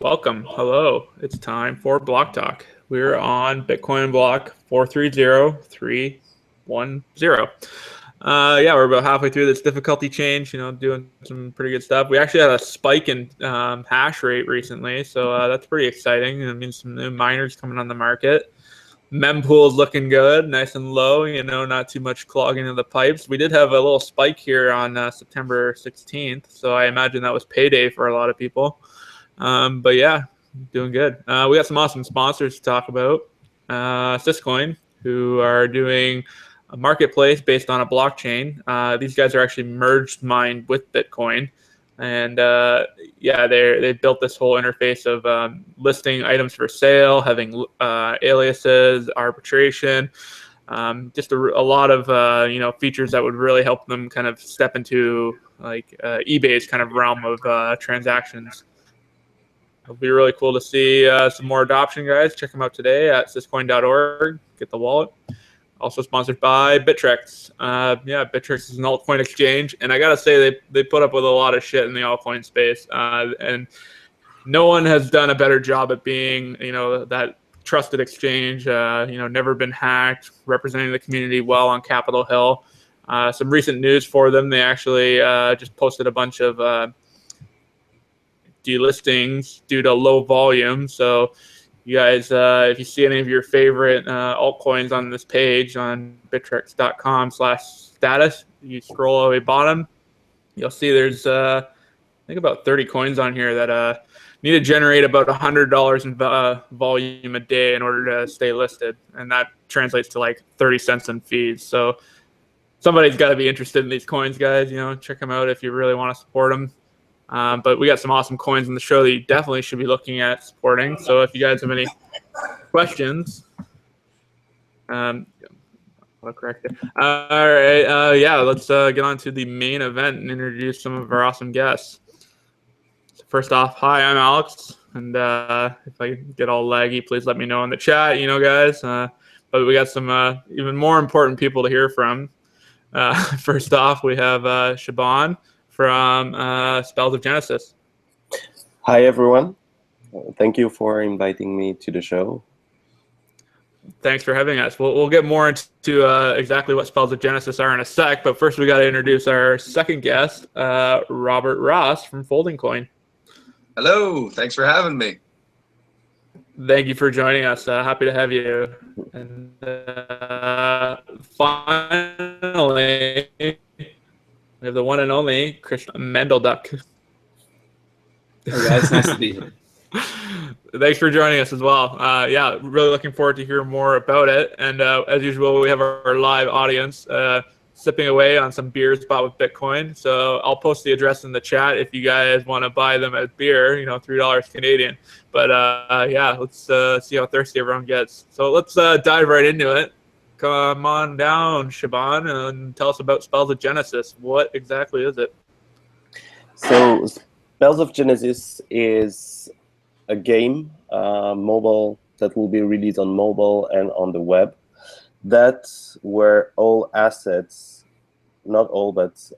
Welcome. Hello. It's time for Blocktalk. We're on Bitcoin block 430310. Yeah, we're about halfway through this difficulty change, doing some pretty good stuff. We actually had a spike in hash rate recently, so that's pretty exciting. It means some new miners coming on the market. Mempool is looking good, nice and low, not too much clogging of the pipes. We did have a little spike here on September 16th, so I imagine that was payday for a lot of people. But yeah, doing good. We got some awesome sponsors to talk about. Syscoin, who are doing a marketplace based on a blockchain. These guys are actually merged mined with Bitcoin. And yeah, they built this whole interface of listing items for sale, having aliases, arbitration, just a lot of features that would really help them kind of step into like eBay's kind of realm of transactions. It'll be really cool to see some more adoption, guys. Check them out today at syscoin.org. Get the wallet. Also sponsored by Bittrex. Yeah, Bittrex is an altcoin exchange, and I gotta say they put up with a lot of shit in the altcoin space, and no one has done a better job at being, that trusted exchange. Never been hacked, representing the community well on Capitol Hill. Some recent news for them: they actually just posted a bunch of delistings due to low volume. So you guys, if you see any of your favorite altcoins on this page on bittrex.com/status, you scroll all the way bottom, you'll see there's I think about 30 coins on here that need to generate about $100 in volume a day in order to stay listed, and that translates to like 30 cents in fees. So somebody's got to be interested in these coins, guys. Check them out if you really want to support them. But we got some awesome coins in the show that you definitely should be looking at supporting. So if you guys have any questions, I'll correct it. All right, yeah, let's get on to the main event and introduce some of our awesome guests. So first off, hi, I'm Alex, and if I get all laggy, please let me know in the chat, guys. But we got some even more important people to hear from. First off, we have Shaban from Spells of Genesis. Hi, everyone. Thank you for inviting me to the show. Thanks for having us. We'll get more into exactly what Spells of Genesis are in a sec, but first we got to introduce our second guest, Robert Ross from FoldingCoin. Hello. Thanks for having me. Thank you for joining us. Happy to have you. And finally, we have the one and only Christain MandelDuck. Hey guys, nice to be here. Thanks for joining us as well. Yeah, really looking forward to hear more about it. And as usual, we have our live audience sipping away on some beers bought with Bitcoin. So I'll post the address in the chat if you guys want to buy them as beer, $3 Canadian. But yeah, let's see how thirsty everyone gets. So let's dive right into it. Come on down, Shaban, and tell us about Spells of Genesis. What exactly is it? So Spells of Genesis is a game, mobile, that will be released on mobile and on the web. That's where all assets, not all, but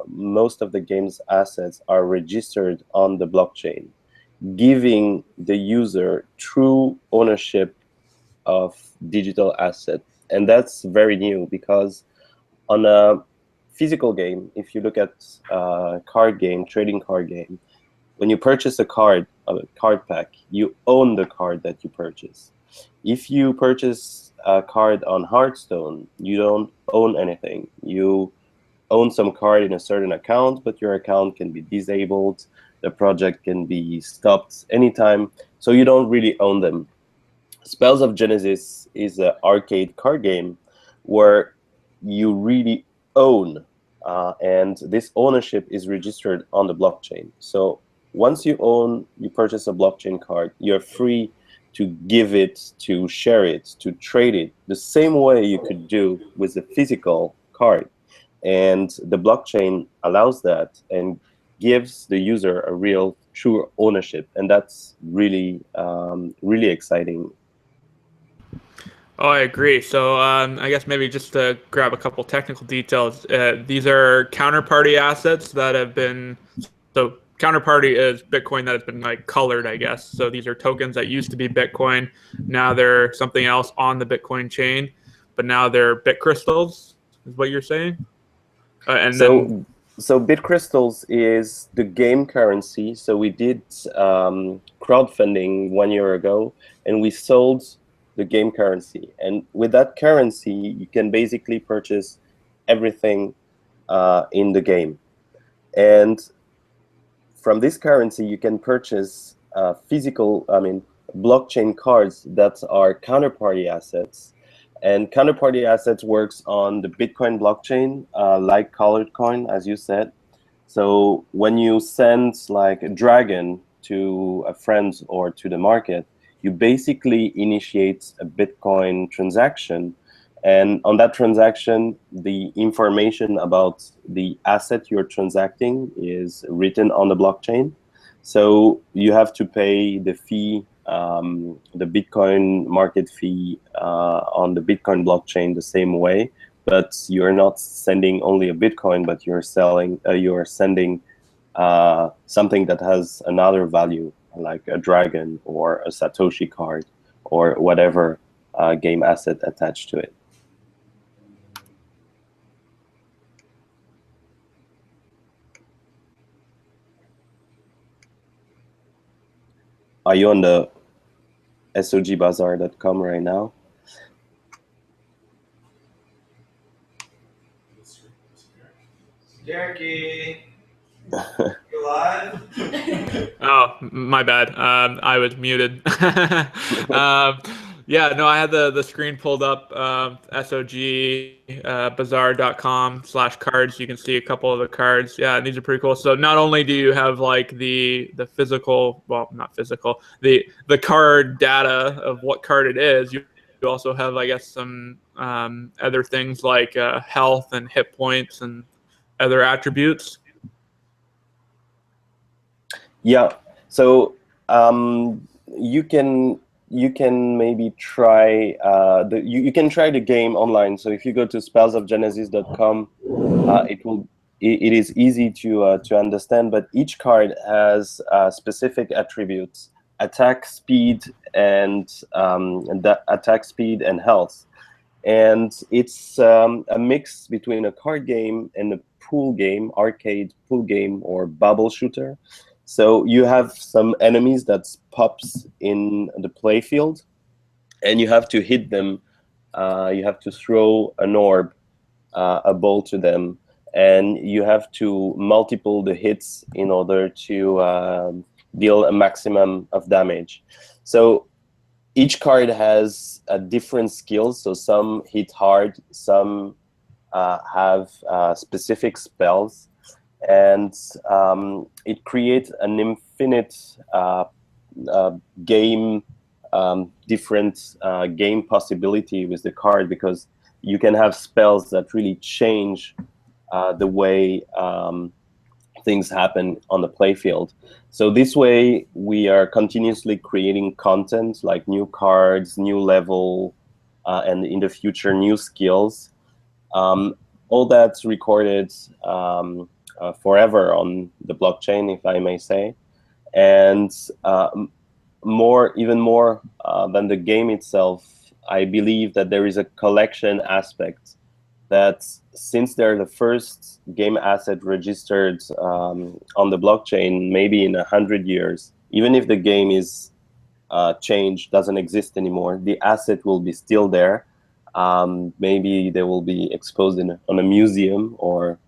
most of the game's assets are registered on the blockchain, giving the user true ownership of digital assets. And that's very new, because on a physical game, if you look at card game, trading card game, when you purchase a card pack, you own the card that you purchase. If you purchase a card on Hearthstone, you don't own anything. You own some card in a certain account, but your account can be disabled. The project can be stopped anytime, so you don't really own them. Spells of Genesis is an arcade card game where you really own, and this ownership is registered on the blockchain. So once you purchase a blockchain card, you're free to give it, to share it, to trade it, the same way you could do with a physical card. And the blockchain allows that and gives the user a real, true ownership. And that's really, really exciting. Oh, I agree. So I guess maybe just to grab a couple technical details, these are counterparty assets that have been, so counterparty is Bitcoin that has been like colored, I guess. So these are tokens that used to be Bitcoin. Now they're something else on the Bitcoin chain, but now they're bit crystals, is what you're saying? So BitCrystals is the game currency. So we did crowdfunding 1 year ago, and we sold the game currency. And with that currency, you can basically purchase everything in the game. And from this currency, you can purchase blockchain cards that are counterparty assets. And counterparty assets works on the Bitcoin blockchain, like colored coin, as you said. So when you send like a dragon to a friend or to the market, you basically initiate a Bitcoin transaction. And on that transaction, the information about the asset you're transacting is written on the blockchain. So you have to pay the fee, the Bitcoin market fee on the Bitcoin blockchain the same way, but you're not sending only a Bitcoin, but you're sending something that has another value, like a dragon or a Satoshi card or whatever game asset attached to it. Are you on the SOGBazaar.com right now? Jackie, you live? Oh, my bad. I was muted. Yeah, no, I had the screen pulled up, SOGBazaar.com/cards. You can see a couple of the cards. Yeah, these are pretty cool. So not only do you have like the physical, well, not physical, the card data of what card it is, you also have, I guess, some other things like health and hit points and other attributes. Yeah, so you can maybe try you can try the game online. So if you go to spellsofgenesis.com, it is easy to understand. But each card has specific attributes: attack speed and attack speed and health. And it's a mix between a card game and a pool game, arcade pool game, or bubble shooter. So you have some enemies that pops in the playfield, and you have to hit them. You have to throw an orb, a ball to them, and you have to multiple the hits in order to deal a maximum of damage. So each card has different skills. So some hit hard, some have specific spells. And it creates an infinite game, different game possibility with the card, because you can have spells that really change the way things happen on the playfield. So this way, we are continuously creating content like new cards, new level, and in the future, new skills. All that's recorded forever on the blockchain, if I may say. And even more than the game itself, I believe that there is a collection aspect, that since they're the first game asset registered on the blockchain, maybe in 100 years, even if the game is changed, doesn't exist anymore, the asset will be still there. Maybe they will be exposed on a museum or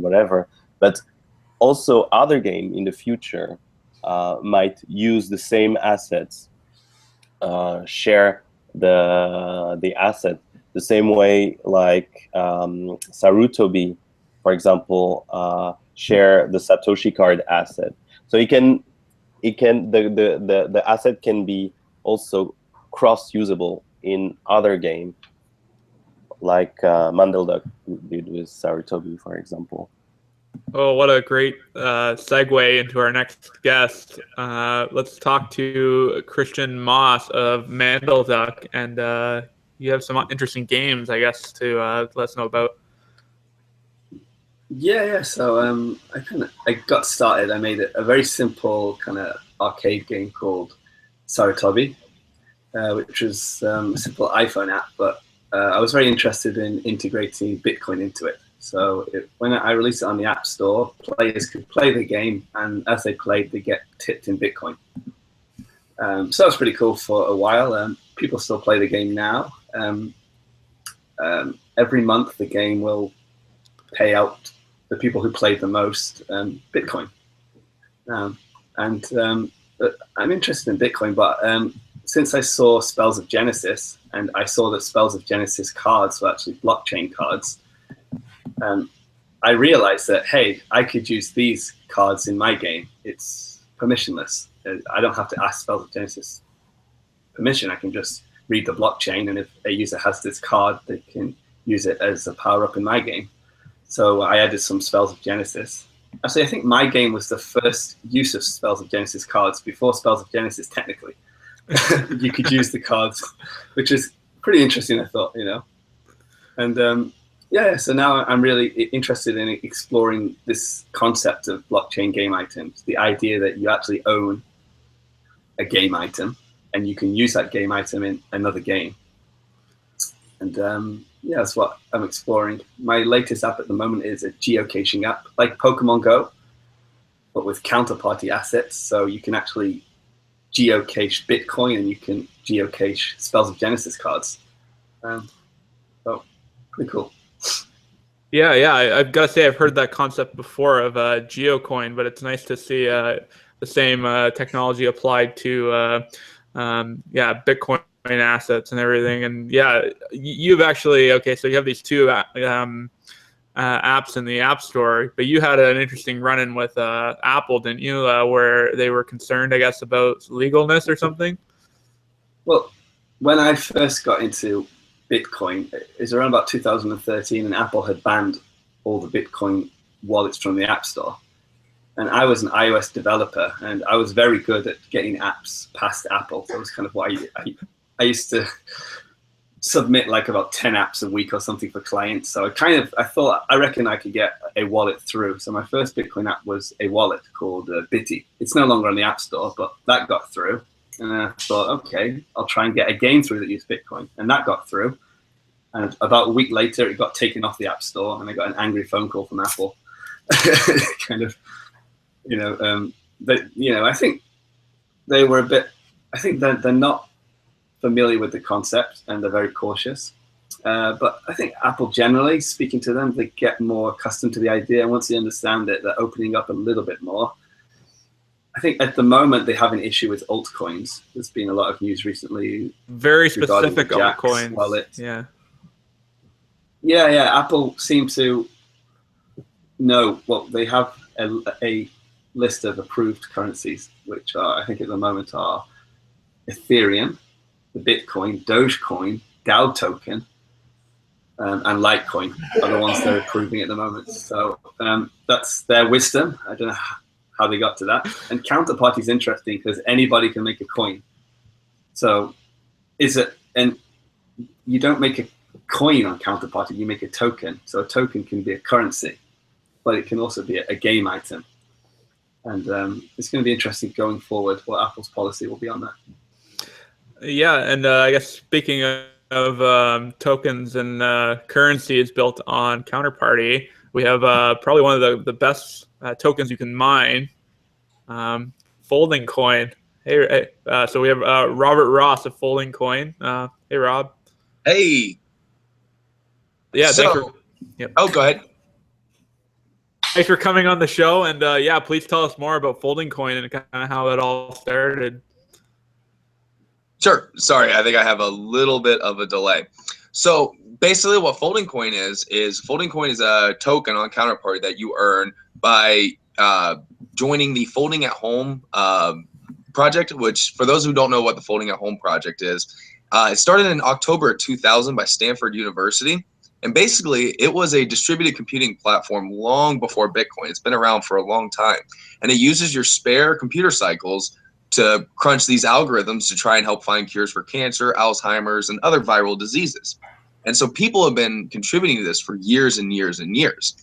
whatever, but also other game in the future might use the same assets, share the asset the same way, like Sarutobi, for example, share the Satoshi card asset. So the asset can be also cross-usable in other game, like MandelDuck did with Sarutobi, for example. Oh, what a great segue into our next guest. Let's talk to Christian Moss of MandelDuck, and you have some interesting games, I guess, to let us know about. Yeah. So I got started. I made a very simple kind of arcade game called Saratobi, which was a simple iPhone app, but I was very interested in integrating Bitcoin into it. So when I released it on the App Store, players could play the game, and as they played, they get tipped in Bitcoin. So that was pretty cool for a while. People still play the game now. Every month, the game will pay out the people who played the most Bitcoin. I'm interested in Bitcoin, but since I saw Spells of Genesis, and I saw that Spells of Genesis cards were actually blockchain cards, I realized that, hey, I could use these cards in my game. It's permissionless. I don't have to ask Spells of Genesis permission. I can just read the blockchain, and if a user has this card, they can use it as a power-up in my game. So I added some Spells of Genesis. Actually, I think my game was the first use of Spells of Genesis cards before Spells of Genesis, technically. You could use the cards, which is pretty interesting, I thought, And so now I'm really interested in exploring this concept of blockchain game items, the idea that you actually own a game item and you can use that game item in another game. And that's what I'm exploring. My latest app at the moment is a geocaching app, like Pokemon Go, but with counterparty assets. So you can actually geocache Bitcoin and you can geocache Spells of Genesis cards. So pretty cool. Yeah, I've got to say I've heard that concept before of geocoin, but it's nice to see the same technology applied to Bitcoin assets and everything. And you've actually so you have these two apps in the App Store, but you had an interesting run-in with Apple, didn't you? Where they were concerned, I guess, about legalness or something. Well, when I first got into Bitcoin, it was around about 2013, and Apple had banned all the Bitcoin wallets from the App Store. And I was an iOS developer, and I was very good at getting apps past Apple. That was kind of why I used to submit like about 10 apps a week or something for clients. So I thought, I reckon I could get a wallet through. So my first Bitcoin app was a wallet called Bitty. It's no longer on the App Store, but that got through. And I thought, okay, I'll try and get a game through that used Bitcoin. And that got through. And about a week later, it got taken off the App Store, and I got an angry phone call from Apple. Kind of, I think they were a bit, I think they're not familiar with the concept, and they're very cautious. But I think Apple generally, speaking to them, they get more accustomed to the idea. And once they understand it, they're opening up a little bit more. I think at the moment they have an issue with altcoins. There's been a lot of news recently. Very specific altcoins. Wallet. Yeah. Apple seems to know. Well, they have a list of approved currencies, which are, I think at the moment, are Ethereum, the Bitcoin, Dogecoin, DAO token, and Litecoin are the ones they're approving at the moment. So that's their wisdom. I don't know how they got to that. And counterparty is interesting because anybody can make a coin. So and you don't make a coin on counterparty, you make a token. So a token can be a currency, but it can also be a game item. And it's going to be interesting going forward what Apple's policy will be on that. Yeah, and I guess speaking of tokens and currencies built on counterparty, we have probably one of the best tokens you can mine, FoldingCoin. Hey, so we have Robert Ross of FoldingCoin. Hey, Rob. Hey. Yeah. So, Oh, go ahead. Thanks for coming on the show, and please tell us more about FoldingCoin and kind of how it all started. Sure. Sorry, I think I have a little bit of a delay. So basically what FoldingCoin is FoldingCoin is a token on counterparty that you earn by joining the Folding at Home project, which for those who don't know what the Folding at Home project is, it started in October 2000 by Stanford University. And basically, it was a distributed computing platform long before Bitcoin. It's been around for a long time. And it uses your spare computer cycles to crunch these algorithms to try and help find cures for cancer, Alzheimer's, and other viral diseases. And so people have been contributing to this for years and years and years.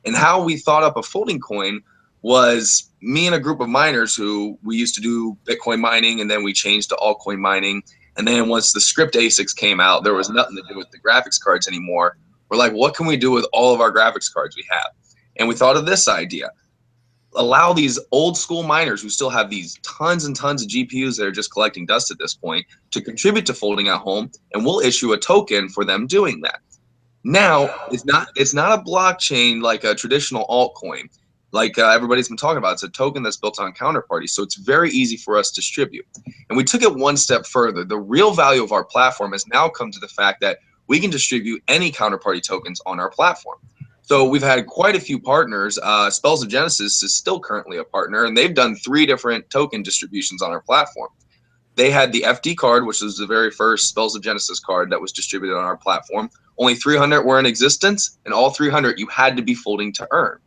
And how we thought up a FoldingCoin was me and a group of miners who we used to do Bitcoin mining, and then we changed to altcoin mining. And then once the script ASICs came out, there was nothing to do with the graphics cards anymore. We're like, what can we do with all of our graphics cards we have? And we thought of this idea. Allow these old school miners who still have these tons and tons of GPUs that are just collecting dust at this point to contribute to Folding at Home, and we'll issue a token for them doing that. Now, it's not a blockchain like a traditional altcoin, like everybody's been talking about. It's a token that's built on counterparty, so it's very easy for us to distribute. And we took it one step further. The real value of our platform has now come to the fact that we can distribute any counterparty tokens on our platform. So we've had quite a few partners. Spells of Genesis is still currently a partner, and they've done 3 different token distributions on our platform. They had the FD card, which was the very first Spells of Genesis card that was distributed on our platform. Only 300 were in existence, and all 300 you had to be folding to earn.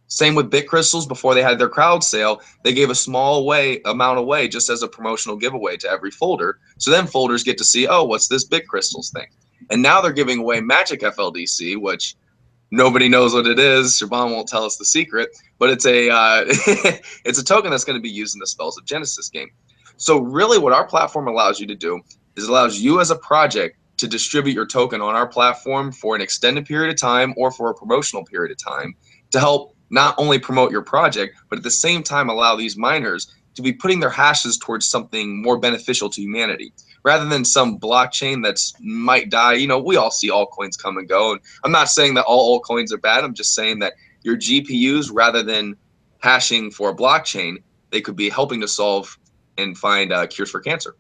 Same with Bit Crystals. Before they had their crowd sale, they gave a small amount away just as a promotional giveaway to every folder. So then folders get to see, oh, what's this Bit Crystals thing? And now they're giving away Magic FLDC, which nobody knows what it is. Shaban won't tell us the secret, but it's a it's a token that's going to be used in the Spells of Genesis game. So really what our platform allows you to do is it allows you as a project to distribute your token on our platform for an extended period of time or for a promotional period of time to help not only promote your project, but at the same time allow these miners to be putting their hashes towards something more beneficial to humanity, rather than some blockchain that's might die. You know, we all see altcoins come and go. And I'm not saying that all altcoins are bad. I'm just saying that your GPUs, rather than hashing for a blockchain, they could be helping to solve and find cures for cancer.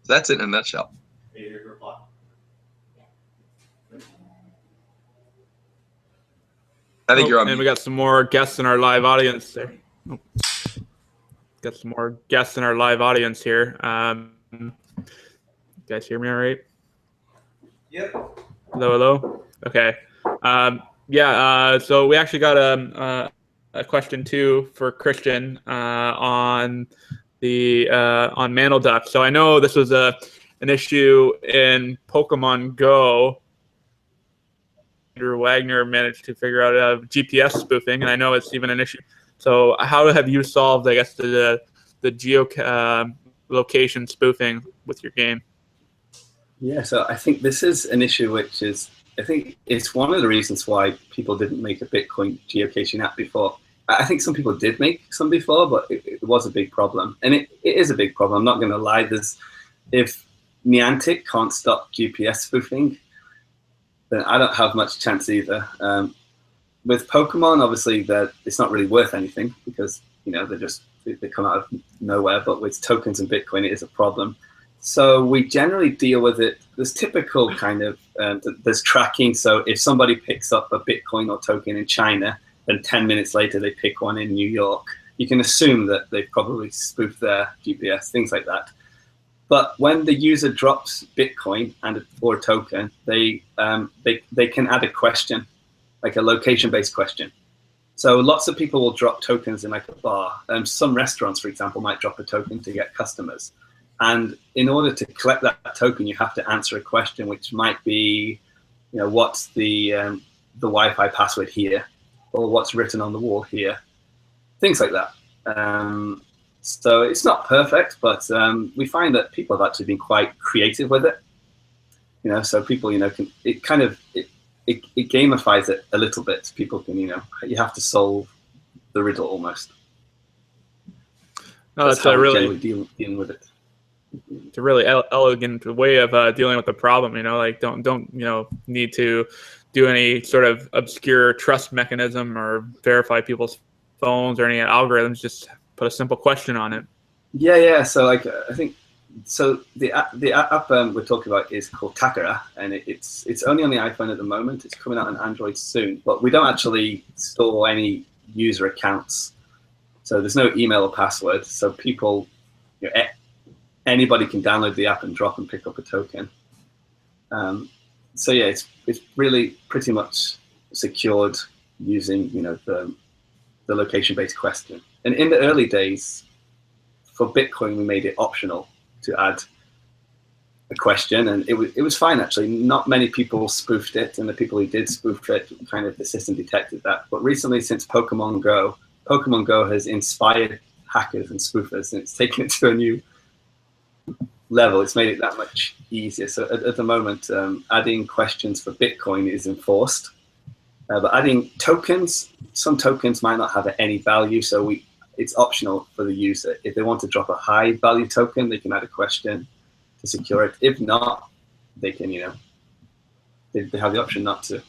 So that's it in a nutshell. Are you here to reply? I think you're on And mute. we got some more guests in our live audience there. Oh. Got some more guests in our live audience here. You guys hear me all right? Yep. Hello, hello. Okay. So we actually got a question too for Christain on MandelDuck. So I know this was an issue in Pokemon Go. Andrew Wagner managed to figure out GPS spoofing, and I know it's even an issue. So how have you solved, I guess, the location spoofing with your game? Yeah, so I think this is an issue which is, I think it's one of the reasons why people didn't make a Bitcoin geocaching app before. I think some people did make some before, but it was a big problem. And it is a big problem, I'm not going to lie. If Niantic can't stop GPS spoofing, then I don't have much chance either. With Pokemon, obviously, it's not really worth anything because, you know, they come out of nowhere. But with tokens and Bitcoin, it is a problem. So we generally deal with it. There's typical kind of, there's tracking. So if somebody picks up a Bitcoin or token in China, then 10 minutes later they pick one in New York, you can assume that they've probably spoofed their GPS, things like that. But when the user drops Bitcoin or a token, they can add a question, like a location-based question. So lots of people will drop tokens in like a bar. Some restaurants, for example, might drop a token to get customers. And in order to collect that token, you have to answer a question, which might be, you know, what's the Wi-Fi password here, or what's written on the wall here, things like that. So it's not perfect, but we find that people have actually been quite creative with it. You know, so people, you know, it gamifies it a little bit. People can, you know, you have to solve the riddle almost. No, that's a really dealing with it. It's a really elegant way of dealing with the problem. You know, like don't you know need to do any sort of obscure trust mechanism or verify people's phones or any algorithms. Just put a simple question on it. Yeah. So like I think so. The app we're talking about is called Takara, and it's only on the iPhone at the moment. It's coming out on Android soon, but we don't actually store any user accounts. So there's no email or password. So people, you know, anybody can download the app and drop and pick up a token. So yeah, it's really pretty much secured using, you know, the location-based question. And in the early days, for Bitcoin, we made it optional to add a question, and it was fine actually. Not many people spoofed it, and the people who did spoof it, kind of the system detected that. But recently, since Pokemon Go has inspired hackers and spoofers, and it's taken it to a new level. It's made it that much easier. So at the moment, adding questions for Bitcoin is enforced, but adding tokens, some tokens might not have any value, so it's optional for the user. If they want to drop a high value token, they can add a question to secure it. If not, they can, they have the option not to.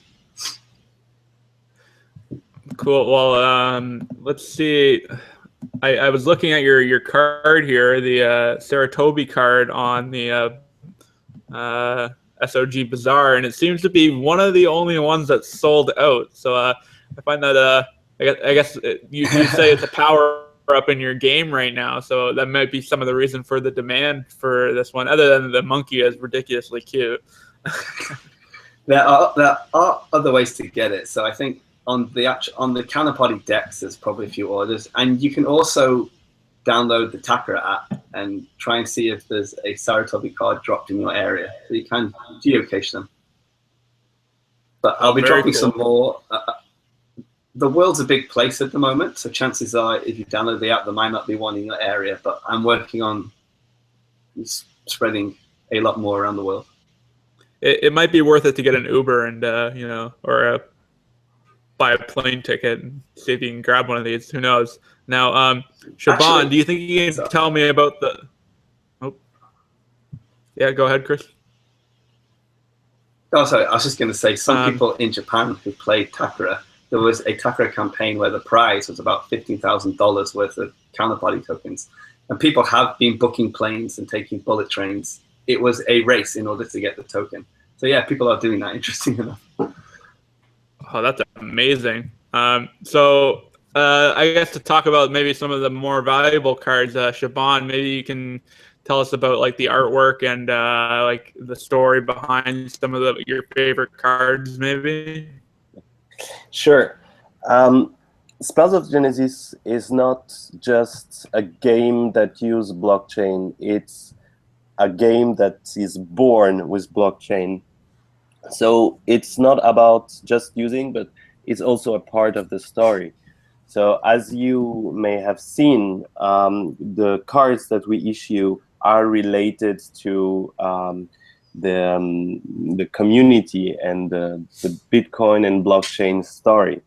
Cool. Well, let's see. I was looking at your card here, the Saratobi card on the SOG Bazaar, and it seems to be one of the only ones that's sold out. So I find that I guess you say it's a power up in your game right now, so that might be some of the reason for the demand for this one, other than the monkey is ridiculously cute. There are other ways to get it. So I think on the counterparty decks, there's probably a few orders, and you can also download the Takara app and try and see if there's a Saratobi card dropped in your area. So you can geocache them. But I'll be dropping some more. The world's a big place at the moment, so chances are if you download the app, there might not be one in your area, but I'm working on spreading a lot more around the world. It might be worth it to get an Uber and or buy a plane ticket and see if you can grab one of these. Who knows? Now, Shaban, do you think you can tell me about the? Oh, yeah, go ahead, Chris. Oh, sorry. I was just going to say, some people in Japan who played Takara, there was a Takara campaign where the prize was about $15,000 worth of counterparty tokens, and people have been booking planes and taking bullet trains. It was a race in order to get the token. So yeah, people are doing that. Interesting enough. Oh, that's amazing. So I guess to talk about maybe some of the more valuable cards, Shaban, maybe you can tell us about like the artwork and like the story behind some of your favorite cards, maybe. Sure. Spells of Genesis is not just a game that uses blockchain. It's a game that is born with blockchain. So it's not about just using, but it's also a part of the story. So as you may have seen, the cards that we issue are related to the community and the Bitcoin and blockchain story.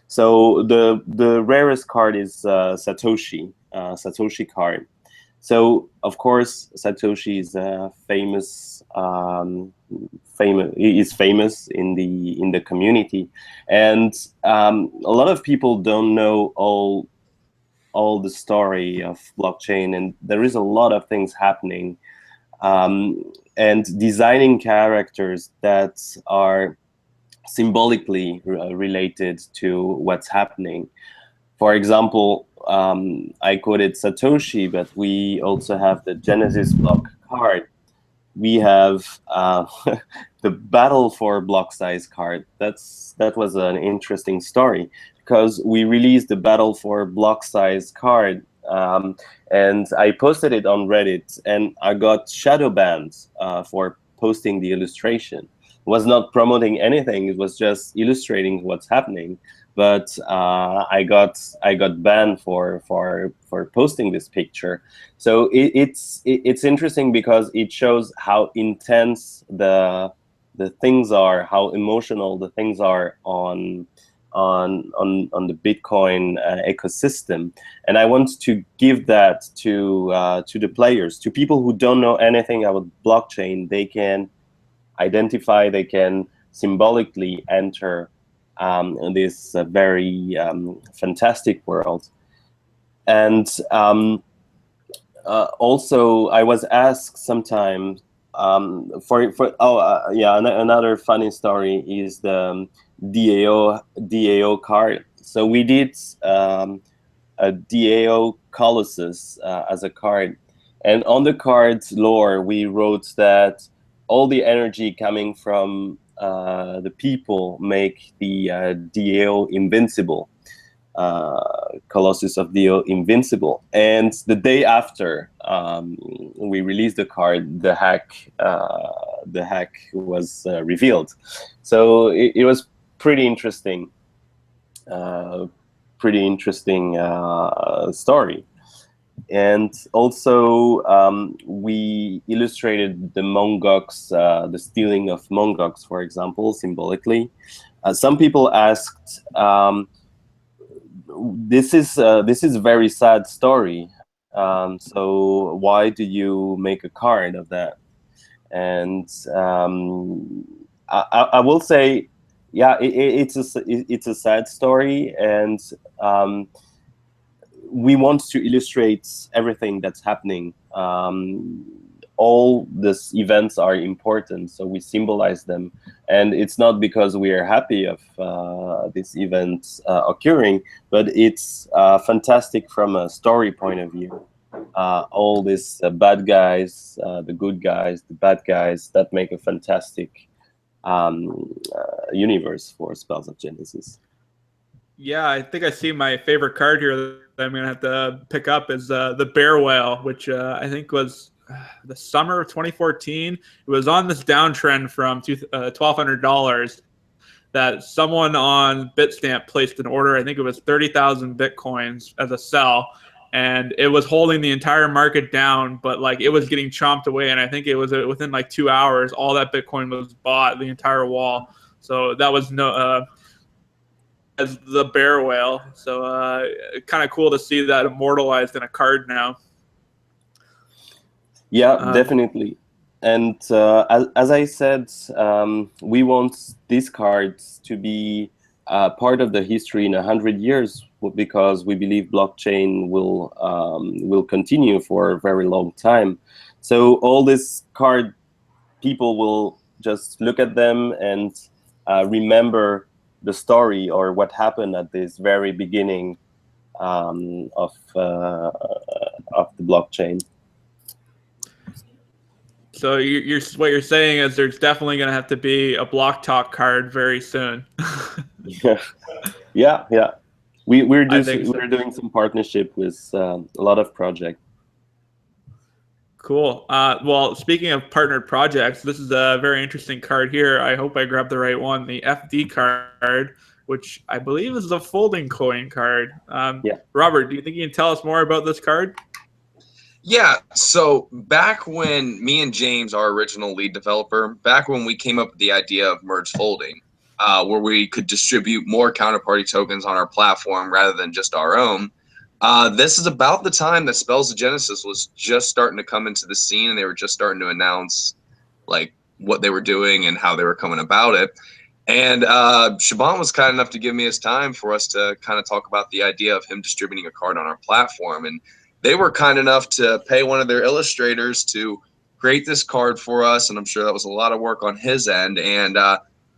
So the rarest card is Satoshi card. So of course Satoshi is famous in the community, and a lot of people don't know all the story of blockchain, and there is a lot of things happening, and designing characters that are symbolically related to what's happening. For example, I quoted Satoshi, but we also have the Genesis block card. We have the Battle for Block Size card. That was an interesting story, because we released the Battle for Block Size card, and I posted it on Reddit, and I got shadow banned for posting the illustration. It was not promoting anything; it was just illustrating what's happening. But I got banned for posting this picture. So it's interesting because it shows how intense the things are, how emotional the things are on the Bitcoin ecosystem. And I want to give that to the players, to people who don't know anything about blockchain. They can identify, they can symbolically enter this very fantastic world. And also, I was asked sometimes another funny story is the DAO card. So we did a DAO Colossus as a card, and on the card's lore we wrote that all the energy coming from the people make the DAO invincible. Colossus of the Invincible. And the day after we released the card, the hack was revealed. So it was pretty interesting. Story. And also we illustrated the mongox, the stealing of mongox, for example, symbolically. Some people asked, this is a very sad story. So why do you make a card of that? And I will say, yeah, it's a sad story, and we want to illustrate everything that's happening. All these events are important, so we symbolize them. And it's not because we are happy of this event occurring, but it's fantastic from a story point of view. All these bad guys, the good guys, the bad guys, that make a fantastic universe for Spells of Genesis. Yeah, I think I see my favorite card here that I'm going to have to pick up is the Bear Whale, which I think was the summer of 2014. It was on this downtrend from $1,200 that someone on Bitstamp placed an order. I think it was 30,000 Bitcoins as a sell, and it was holding the entire market down, but like it was getting chomped away. And I think it was within like 2 hours, all that Bitcoin was bought, the entire wall. So that was as the Bear Whale. So kind of cool to see that immortalized in a card now. Yeah, definitely. And as I said, we want these cards to be part of the history in 100 years, because we believe blockchain will continue for a very long time. So all these card people will just look at them and remember the story or what happened at this very beginning of the blockchain. So what you're saying is there's definitely going to have to be a Blocktalk card very soon. yeah. We're so. doing some partnership with a lot of projects. Cool. Well, speaking of partnered projects, this is a very interesting card here. I hope I grabbed the right one. The FD card, which I believe is the FoldingCoin card. Yeah. Robert, do you think you can tell us more about this card? Yeah, so back when me and James, our original lead developer, back when we came up with the idea of merge folding, where we could distribute more counterparty tokens on our platform rather than just our own, this is about the time that Spells of Genesis was just starting to come into the scene, and they were just starting to announce like what they were doing and how they were coming about it. And Shaban was kind enough to give me his time for us to kind of talk about the idea of him distributing a card on our platform. And they were kind enough to pay one of their illustrators to create this card for us, and I'm sure that was a lot of work on his end. And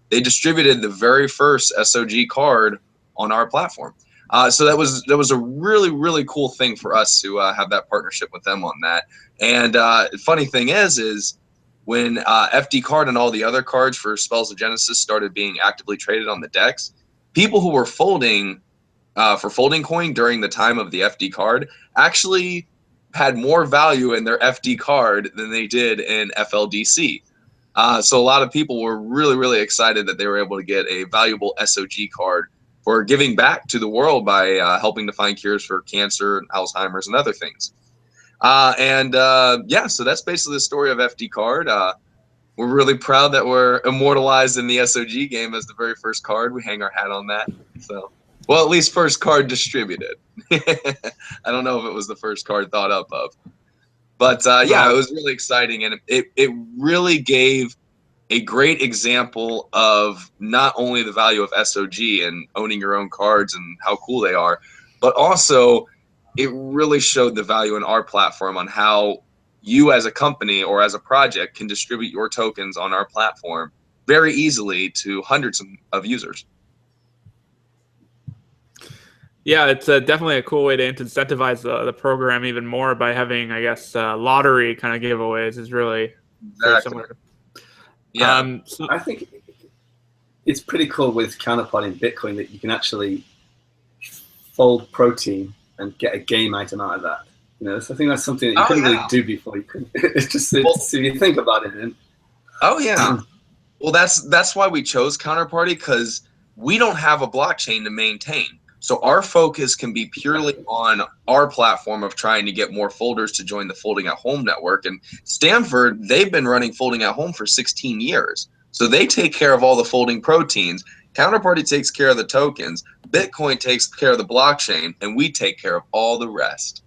they distributed the very first SOG card on our platform. So that was a really, really cool thing for us to have that partnership with them on that. And funny thing is when FD card and all the other cards for Spells of Genesis started being actively traded on the DEX, people who were folding for FoldingCoin during the time of the FD card actually had more value in their FD card than they did in FLDC. So a lot of people were really, really excited that they were able to get a valuable SOG card for giving back to the world by helping to find cures for cancer and Alzheimer's and other things. Yeah, so that's basically the story of FD card. We're really proud that we're immortalized in the SOG game as the very first card. We hang our hat on that. So. Well, at least first card distributed. I don't know if it was the first card thought up of. But yeah, it was really exciting. And it really gave a great example of not only the value of SOG and owning your own cards and how cool they are, but also it really showed the value in our platform on how you as a company or as a project can distribute your tokens on our platform very easily to hundreds of users. Yeah, it's definitely a cool way to incentivize the program even more by having, I guess, lottery kind of giveaways is really very similar. Yeah. So I think it's pretty cool with counterparting Bitcoin that you can actually fold protein and get a game item out of that. You know, so I think that's something that you couldn't really do before. You could. It's just if you think about it. And, oh yeah. Well, that's why we chose Counterparty, because we don't have a blockchain to maintain. So our focus can be purely on our platform of trying to get more folders to join the Folding at Home network. And Stanford, they've been running Folding at Home for 16 years. So they take care of all the folding proteins. Counterparty takes care of the tokens. Bitcoin takes care of the blockchain, and we take care of all the rest.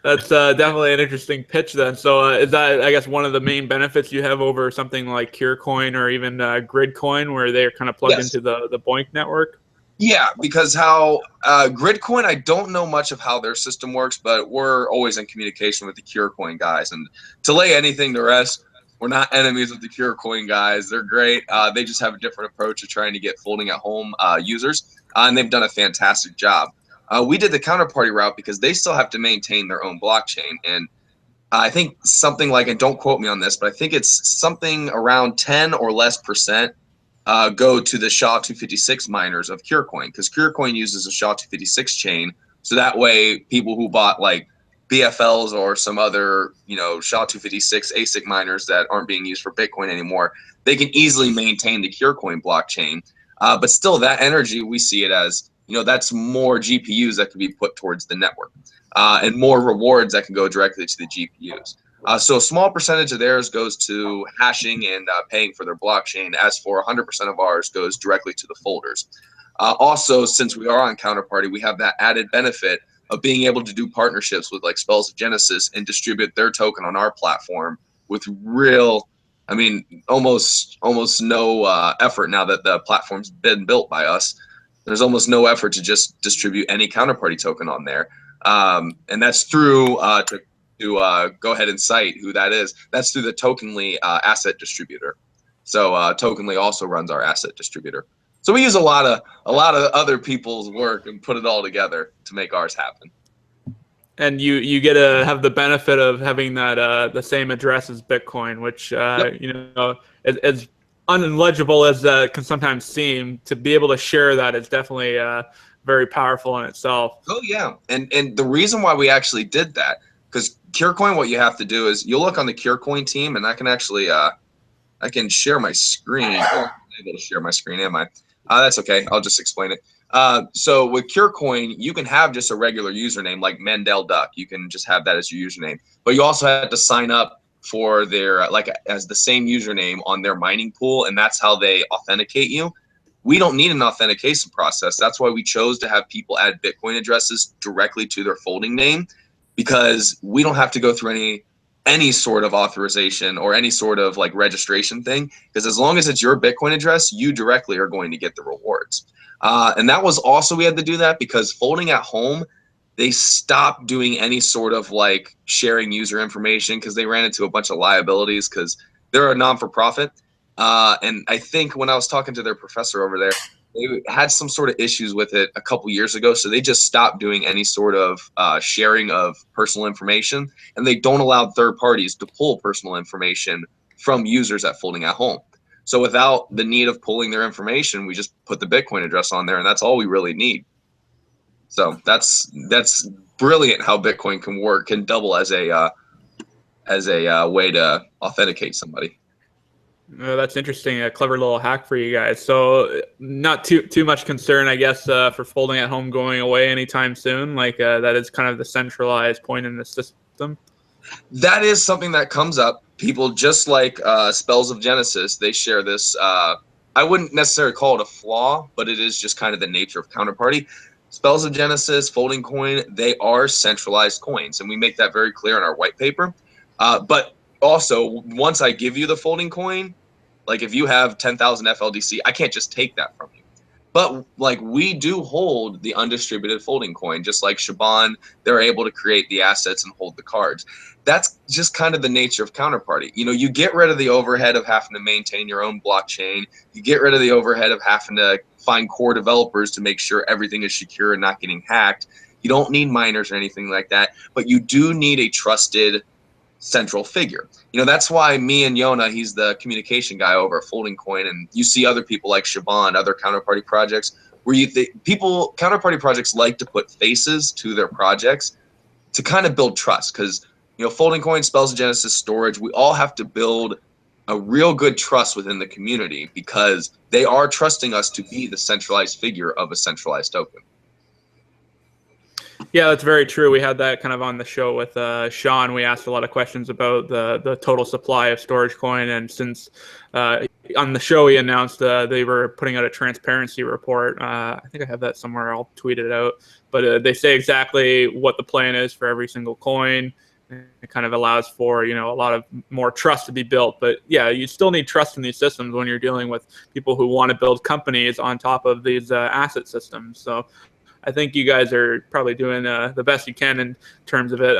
That's definitely an interesting pitch then. So is that, I guess, one of the main benefits you have over something like CureCoin or even GridCoin, where they're kind of plugged into the Boink network? Yeah, because how GridCoin, I don't know much of how their system works, but we're always in communication with the CureCoin guys. And to lay anything to rest, we're not enemies with the CureCoin guys. They're great. They just have a different approach of trying to get folding at home users, and they've done a fantastic job. We did the Counterparty route because they still have to maintain their own blockchain. And I think something like, and don't quote me on this, but I think it's something around 10 or less percent go to the SHA-256 miners of CureCoin, because CureCoin uses a SHA-256 chain. So that way people who bought like BFLs or some other, you know, SHA-256 ASIC miners that aren't being used for Bitcoin anymore, they can easily maintain the CureCoin blockchain. But still, that energy, we see it as, you know, that's more GPUs that can be put towards the network, and more rewards that can go directly to the GPUs. So a small percentage of theirs goes to hashing and paying for their blockchain. As for 100% of ours goes directly to the folders. Also, since we are on Counterparty, we have that added benefit of being able to do partnerships with like Spells of Genesis and distribute their token on our platform with real, I mean, almost no effort now that the platform's been built by us. There's almost no effort to just distribute any Counterparty token on there. And that's through, to go ahead and cite who that is, that's through the Tokenly asset distributor. So Tokenly also runs our asset distributor. So we use a lot of other people's work and put it all together to make ours happen. And you get to have the benefit of having that the same address as Bitcoin, which you know, as unintelligible as that can sometimes seem, to be able to share that is definitely very powerful in itself. Oh yeah, and the reason why we actually did that, because CureCoin, what you have to do is you'll look on the CureCoin team, and I can actually I can share my screen. Oh, I'm able to share my screen, am I? That's okay. I'll just explain it. So with CureCoin, you can have just a regular username like MandelDuck. You can just have that as your username, but you also have to sign up for their as the same username on their mining pool, and that's how they authenticate you. We don't need an authentication process. That's why we chose to have people add Bitcoin addresses directly to their folding name, because we don't have to go through any sort of authorization or any sort of like registration thing, because as long as it's your Bitcoin address, you directly are going to get the rewards. And that was also, we had to do that because Folding at Home, they stopped doing any sort of like sharing user information because they ran into a bunch of liabilities because they're a non-for-profit. And I think when I was talking to their professor over there, they had some sort of issues with it a couple years ago. So they just stopped doing any sort of sharing of personal information, and they don't allow third parties to pull personal information from users at Folding at Home. So without the need of pulling their information, we just put the Bitcoin address on there, and that's all we really need. So that's brilliant how Bitcoin can work, can double as a way to authenticate somebody. That's interesting. A clever little hack for you guys. So not too much concern, I guess, for Folding at Home going away anytime soon. Like that is kind of the centralized point in the system. That is something that comes up. People just like Spells of Genesis, they share this. I wouldn't necessarily call it a flaw, but it is just kind of the nature of Counterparty. Spells of Genesis, FoldingCoin, they are centralized coins, and we make that very clear in our white paper. But also, once I give you the FoldingCoin, like if you have 10,000 FLDC, I can't just take that from you. But like we do hold the undistributed FoldingCoin, just like Shaban, they're able to create the assets and hold the cards. That's just kind of the nature of Counterparty. You know, you get rid of the overhead of having to maintain your own blockchain. You get rid of the overhead of having to find core developers to make sure everything is secure and not getting hacked. You don't need miners or anything like that, but you do need a trusted central figure. You know, that's why me and Yona, he's the communication guy over at FoldingCoin, and you see other people like Shaban, other Counterparty projects, where you counterparty projects like to put faces to their projects to kind of build trust, because FoldingCoin, Spells of Genesis, Storage, we all have to build a real good trust within the community because they are trusting us to be the centralized figure of a centralized token. Yeah, that's very true. We had that kind of on the show with Sean. We asked a lot of questions about the total supply of storage coin, and since on the show he announced they were putting out a transparency report. I think I have that somewhere. I'll tweet it out. But they say exactly what the plan is for every single coin. It kind of allows for a lot of more trust to be built. But yeah, you still need trust in these systems when you're dealing with people who want to build companies on top of these asset systems. So I think you guys are probably doing the best you can in terms of it.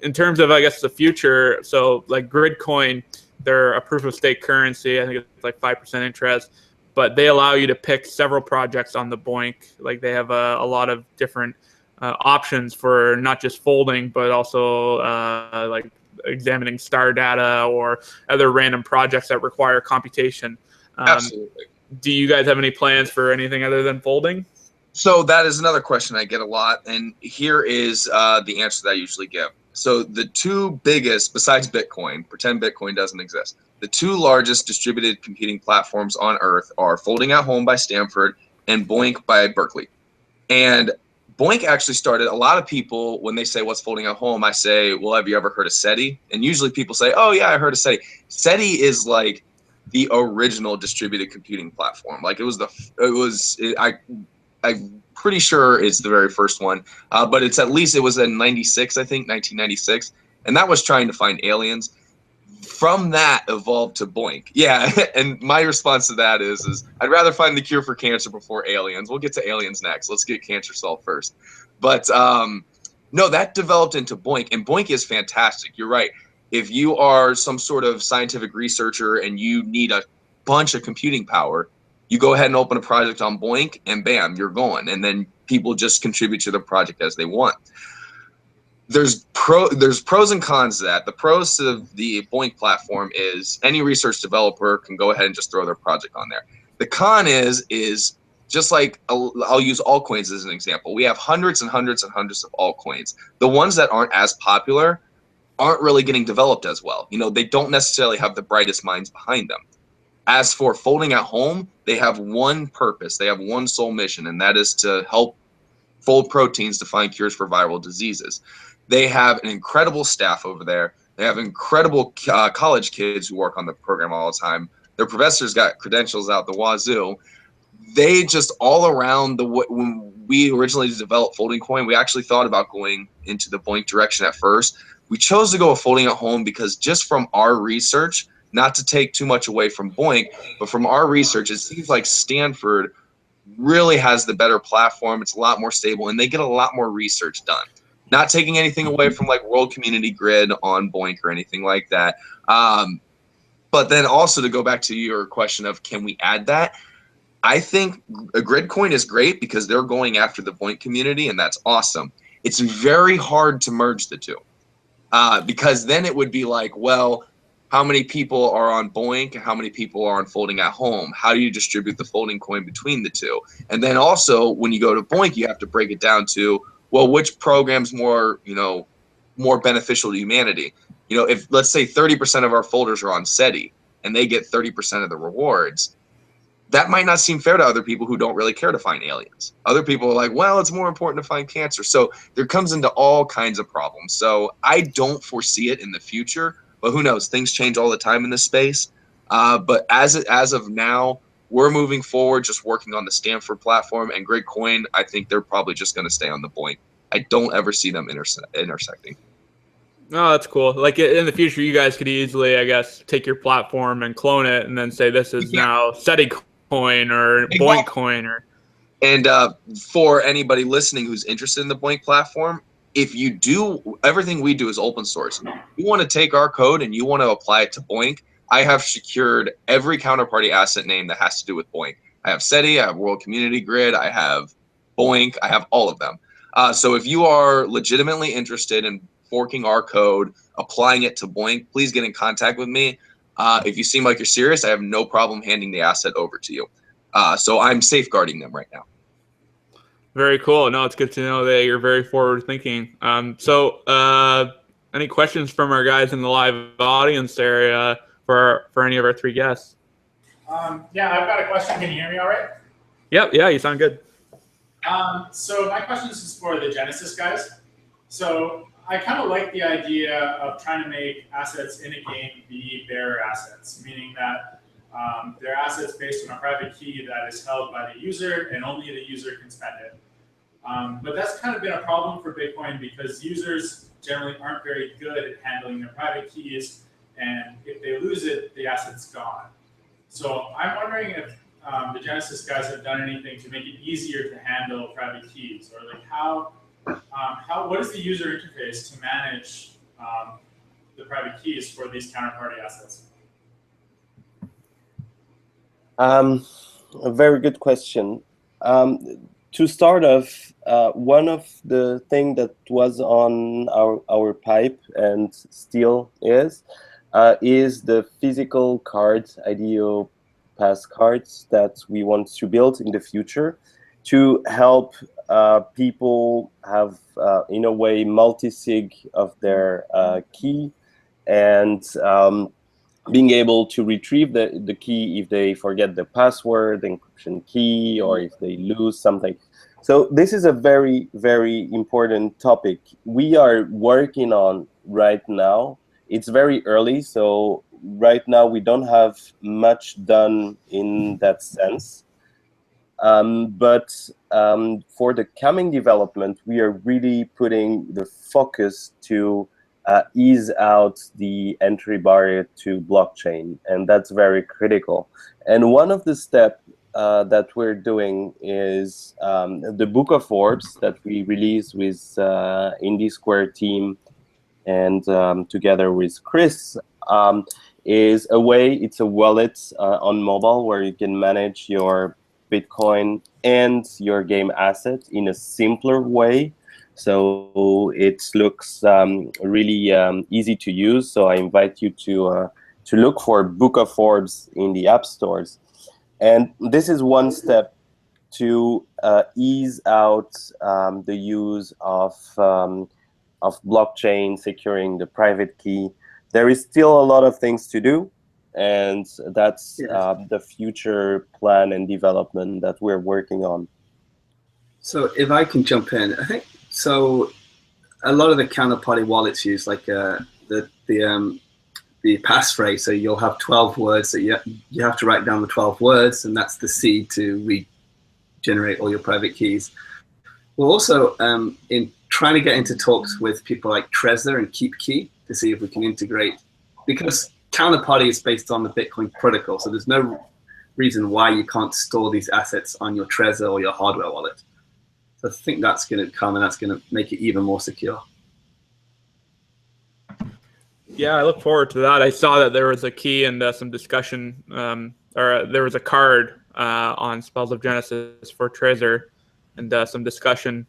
In terms of, I guess, the future, so like Gridcoin, they're a proof of stake currency. I think it's like 5% interest, but they allow you to pick several projects on the BOINC. Like they have a lot of different options for not just folding, but also like examining star data or other random projects that require computation. Absolutely. Do you guys have any plans for anything other than folding? So that is another question I get a lot, and here is the answer that I usually give. So the two biggest, besides Bitcoin, pretend Bitcoin doesn't exist, the two largest distributed computing platforms on Earth are Folding at Home by Stanford and BOINC by Berkeley. And BOINC actually started, a lot of people, when they say, what's Folding at Home, I say, well, have you ever heard of SETI? And usually people say, oh, yeah, I heard of SETI. SETI is like the original distributed computing platform. Like I'm pretty sure it's the very first one, but it was in 96, I think, 1996, and that was trying to find aliens. From that evolved to BOINC. Yeah, and my response to that is I'd rather find the cure for cancer before aliens. We'll get to aliens next. Let's get cancer solved first. But no, that developed into BOINC, and BOINC is fantastic. You're right. If you are some sort of scientific researcher and you need a bunch of computing power, you go ahead and open a project on BOINC, and bam, you're going. And then people just contribute to the project as they want. There's pros and cons to that. The pros of the BOINC platform is any research developer can go ahead and just throw their project on there. The con is just like, I'll use altcoins as an example. We have hundreds and hundreds and hundreds of altcoins. The ones that aren't as popular aren't really getting developed as well. They don't necessarily have the brightest minds behind them. As for Folding at Home, they have one purpose. They have one sole mission, and that is to help fold proteins to find cures for viral diseases. They have an incredible staff over there. They have incredible college kids who work on the program all the time. Their professors got credentials out the wazoo. They just all around when we originally developed FoldingCoin, we actually thought about going into the BOINC direction at first. We chose to go with Folding at Home because just from our research, not to take too much away from BOINC, but from our research, it seems like Stanford really has the better platform. It's a lot more stable, and they get a lot more research done. Not taking anything away from like World Community Grid on BOINC or anything like that. But then also to go back to your question of can we add that, I think a Gridcoin is great because they're going after the BOINC community, and that's awesome. It's very hard to merge the two because then it would be like, well, how many people are on BOINC and how many people are on Folding at Home? How do you distribute the folding coin between the two? And then also when you go to BOINC, you have to break it down to, well, which program's more beneficial to humanity? If let's say 30% of our folders are on SETI and they get 30% of the rewards, that might not seem fair to other people who don't really care to find aliens. Other people are like, well, it's more important to find cancer. So there comes into all kinds of problems. So I don't foresee it in the future. But who knows? Things change all the time in this space. But as of now, we're moving forward, just working on the Stanford platform. And Gridcoin, I think they're probably just going to stay on the BOINC. I don't ever see them intersecting. Oh, that's cool. Like in the future, you guys could easily, I guess, take your platform and clone it and then say this is now SETI coin or BOINC coin. And for anybody listening who's interested in the BOINC platform, if you do, everything we do is open source. If you want to take our code and you want to apply it to BOINC, I have secured every counterparty asset name that has to do with BOINC. I have SETI, I have World Community Grid, I have BOINC, I have all of them. So if you are legitimately interested in forking our code, applying it to BOINC, please get in contact with me. If you seem like you're serious, I have no problem handing the asset over to you. So I'm safeguarding them right now. Very cool. No, it's good to know that you're very forward thinking. Any questions from our guys in the live audience there for any of our three guests? Yeah, I've got a question. Can you hear me all right? Yep. Yeah, you sound good. So my question is for the Genesis guys. So I kind of like the idea of trying to make assets in a game be bearer assets, meaning that they're assets based on a private key that is held by the user and only the user can spend it. But that's kind of been a problem for Bitcoin because users generally aren't very good at handling their private keys, and if they lose it, the asset's gone. So I'm wondering if the Genesis guys have done anything to make it easier to handle private keys, or like what is the user interface to manage the private keys for these counterparty assets? A very good question. To start off, one of the things that was on our pipe and still is the physical cards, IDO pass cards that we want to build in the future to help people have, in a way, multi-sig of their key and being able to retrieve the key if they forget the password, the encryption key, or if they lose something. So this is a very, very important topic we are working on right now. It's very early, so right now we don't have much done in that sense. But for the coming development, we are really putting the focus to ease out the entry barrier to blockchain, and that's very critical. And one of the steps that we're doing is the Book of Orbs that we released with Indie Square team and together with Chris, is a way, it's a wallet on mobile where you can manage your Bitcoin and your game asset in a simpler way. So it looks really easy to use. So I invite you to look for Book of Orbs in the app stores. And this is one step to ease out the use of blockchain securing the private key. There is still a lot of things to do, and that's the future plan and development that we're working on. So if I can jump in, I think so. A lot of the counterparty wallets use like the passphrase. So you'll have 12 words that you have to write down the 12 words, and that's the seed to regenerate all your private keys. We're also in trying to get into talks with people like Trezor and KeepKey to see if we can integrate, because counterparty is based on the Bitcoin protocol. So there's no reason why you can't store these assets on your Trezor or your hardware wallet. So I think that's going to come, and that's going to make it even more secure. Yeah, I look forward to that. I saw that there was a key and some discussion, or there was a card on Spells of Genesis for Trezor, and some discussion.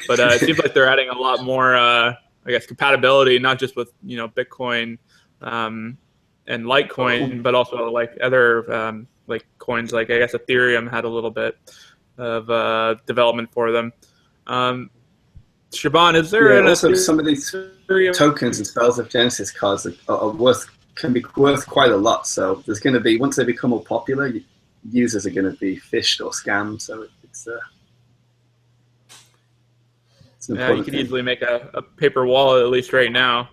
But it seems like they're adding a lot more, I guess, compatibility, not just with Bitcoin and Litecoin, but also like other like coins, like I guess Ethereum had a little bit of development for them. Shaban, is there also some of these tokens and Spells of Genesis cards can be worth quite a lot? So there's going to be, once they become more popular, users are going to be phished or scammed. So it's yeah, you could easily make a paper wallet, at least right now.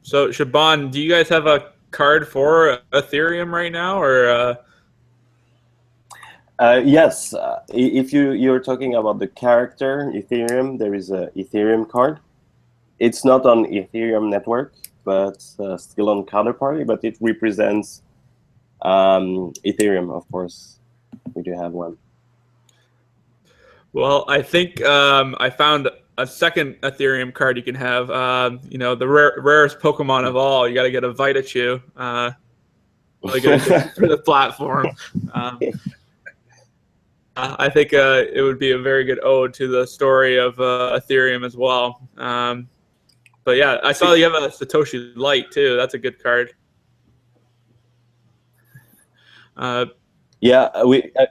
So Shaban, do you guys have a card for Ethereum right now, or? Yes, if you're talking about the character Ethereum, there is a Ethereum card. It's not on Ethereum network, but still on Counterparty, but it represents Ethereum, of course. We do have one. Well, I think I found a second Ethereum card you can have. The rarest Pokemon of all. You got to get a Vitachu. Really good for the platform. I think it would be a very good ode to the story of Ethereum as well. But yeah, I saw you have a Satoshi Light too. That's a good card. Yeah, I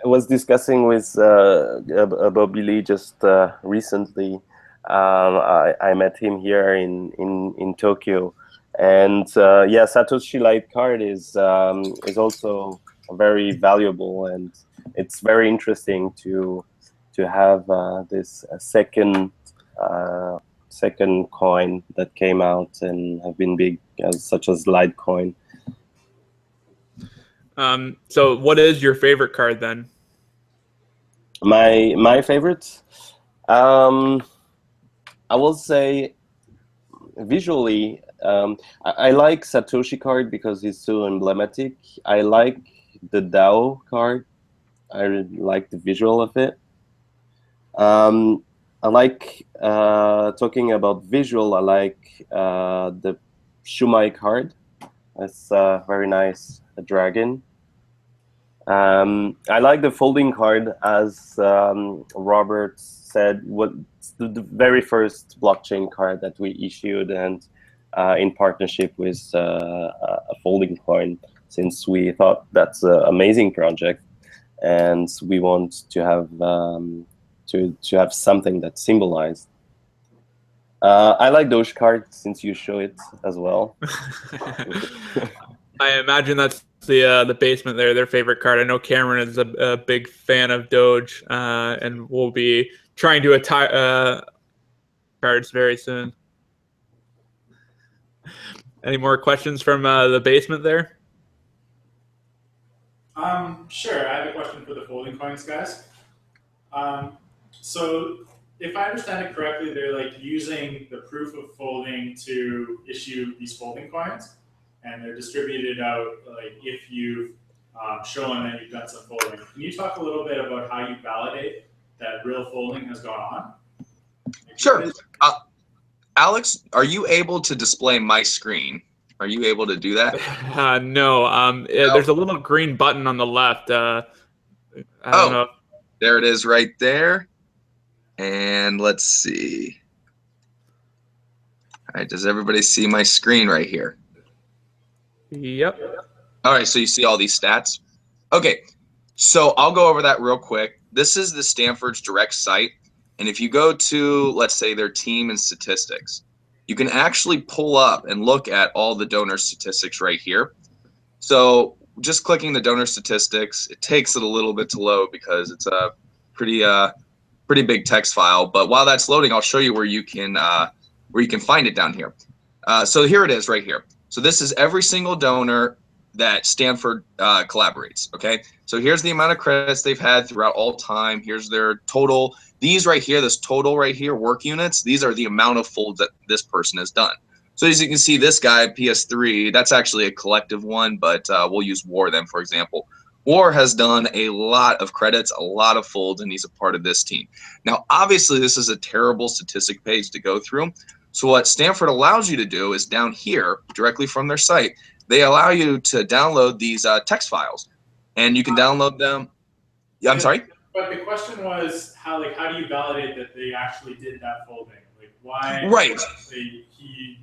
was discussing with Bobby Lee just recently. I met him here in Tokyo, and yeah, Satoshi Light card is also very valuable, and it's very interesting to have this second coin that came out and have been big, such as Litecoin. So what is your favorite card then? My favorites, I will say visually, I like Satoshi card because it's so emblematic. I like the DAO card. I really like the visual of it. I like talking about visual. I like the Shaame card. It's very nice, a dragon. I like the folding card, as Robert said. What's the very first blockchain card that we issued, and in partnership with a FoldingCoin, since we thought that's an amazing project, and we want to have to have something that symbolized. I like Doge card, since you show it as well. I imagine that's the basement there, their favorite card. I know Cameron is a big fan of Doge, and we'll be trying to attire cards very soon. Any more questions from the basement there? Sure. I have a question for the folding coins guys. So if I understand it correctly, they're like using the proof of folding to issue these folding coins, and they're distributed out like if you've shown that you've done some folding. Can you talk a little bit about how you validate that real folding has gone on? Sure. Alex, are you able to display my screen? Are you able to do that? No. There's a little green button on the left. I don't know. There it is right there. And let's see. All right, does everybody see my screen right here? Yep. All right, so you see all these stats? Okay, so I'll go over that real quick. This is the Stanford's direct site. And if you go to, let's say, their team and statistics, you can actually pull up and look at all the donor statistics right here. So just clicking the donor statistics, it takes it a little bit to load because it's a pretty big text file. But while that's loading, I'll show you where you can find it down here. So here it is right here. So this is every single donor that Stanford collaborates. Okay, so here's the amount of credits they've had throughout all time. Here's their total. These right here, this total right here, work units, these are the amount of folds that this person has done. So as you can see, this guy, PS3, that's actually a collective one, but we'll use War then, for example. War has done a lot of credits, a lot of folds, and he's a part of this team. Now, obviously, this is a terrible statistic page to go through. So what Stanford allows you to do is down here, directly from their site, they allow you to download these text files, and you can download them. Yeah, I'm sorry? But the question was how do you validate that they actually did that folding? Like why? Right.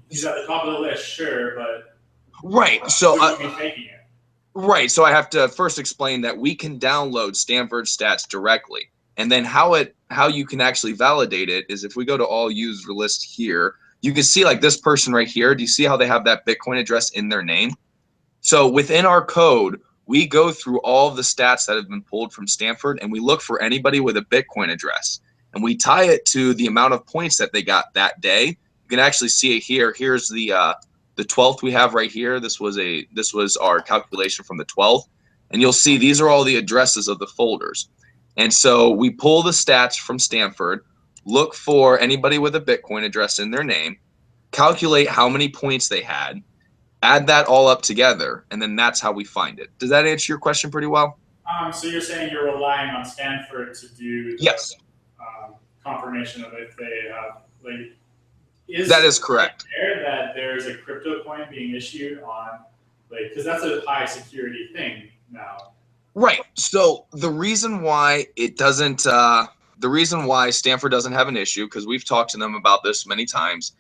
He's at the top of the list, sure, but right. So be faking it. Right. So I have to first explain that we can download Stanford stats directly, and then how you can actually validate it is if we go to all user list here, you can see like this person right here. Do you see how they have that Bitcoin address in their name? So within our code, we go through all of the stats that have been pulled from Stanford, and we look for anybody with a Bitcoin address, and we tie it to the amount of points that they got that day. You can actually see it here. Here's the 12th we have right here. This was our calculation from the 12th, and you'll see these are all the addresses of the folders. And so we pull the stats from Stanford, look for anybody with a Bitcoin address in their name, calculate how many points they had, add that all up together, and then that's how we find it. Does that answer your question pretty well? So you're saying you're relying on Stanford to do the, yes, confirmation of if they have like. That is correct. That there's a crypto coin being issued on, like, because that's a high security thing now. Right. So the reason why it doesn't, the reason why Stanford doesn't have an issue, because we've talked to them about this many times,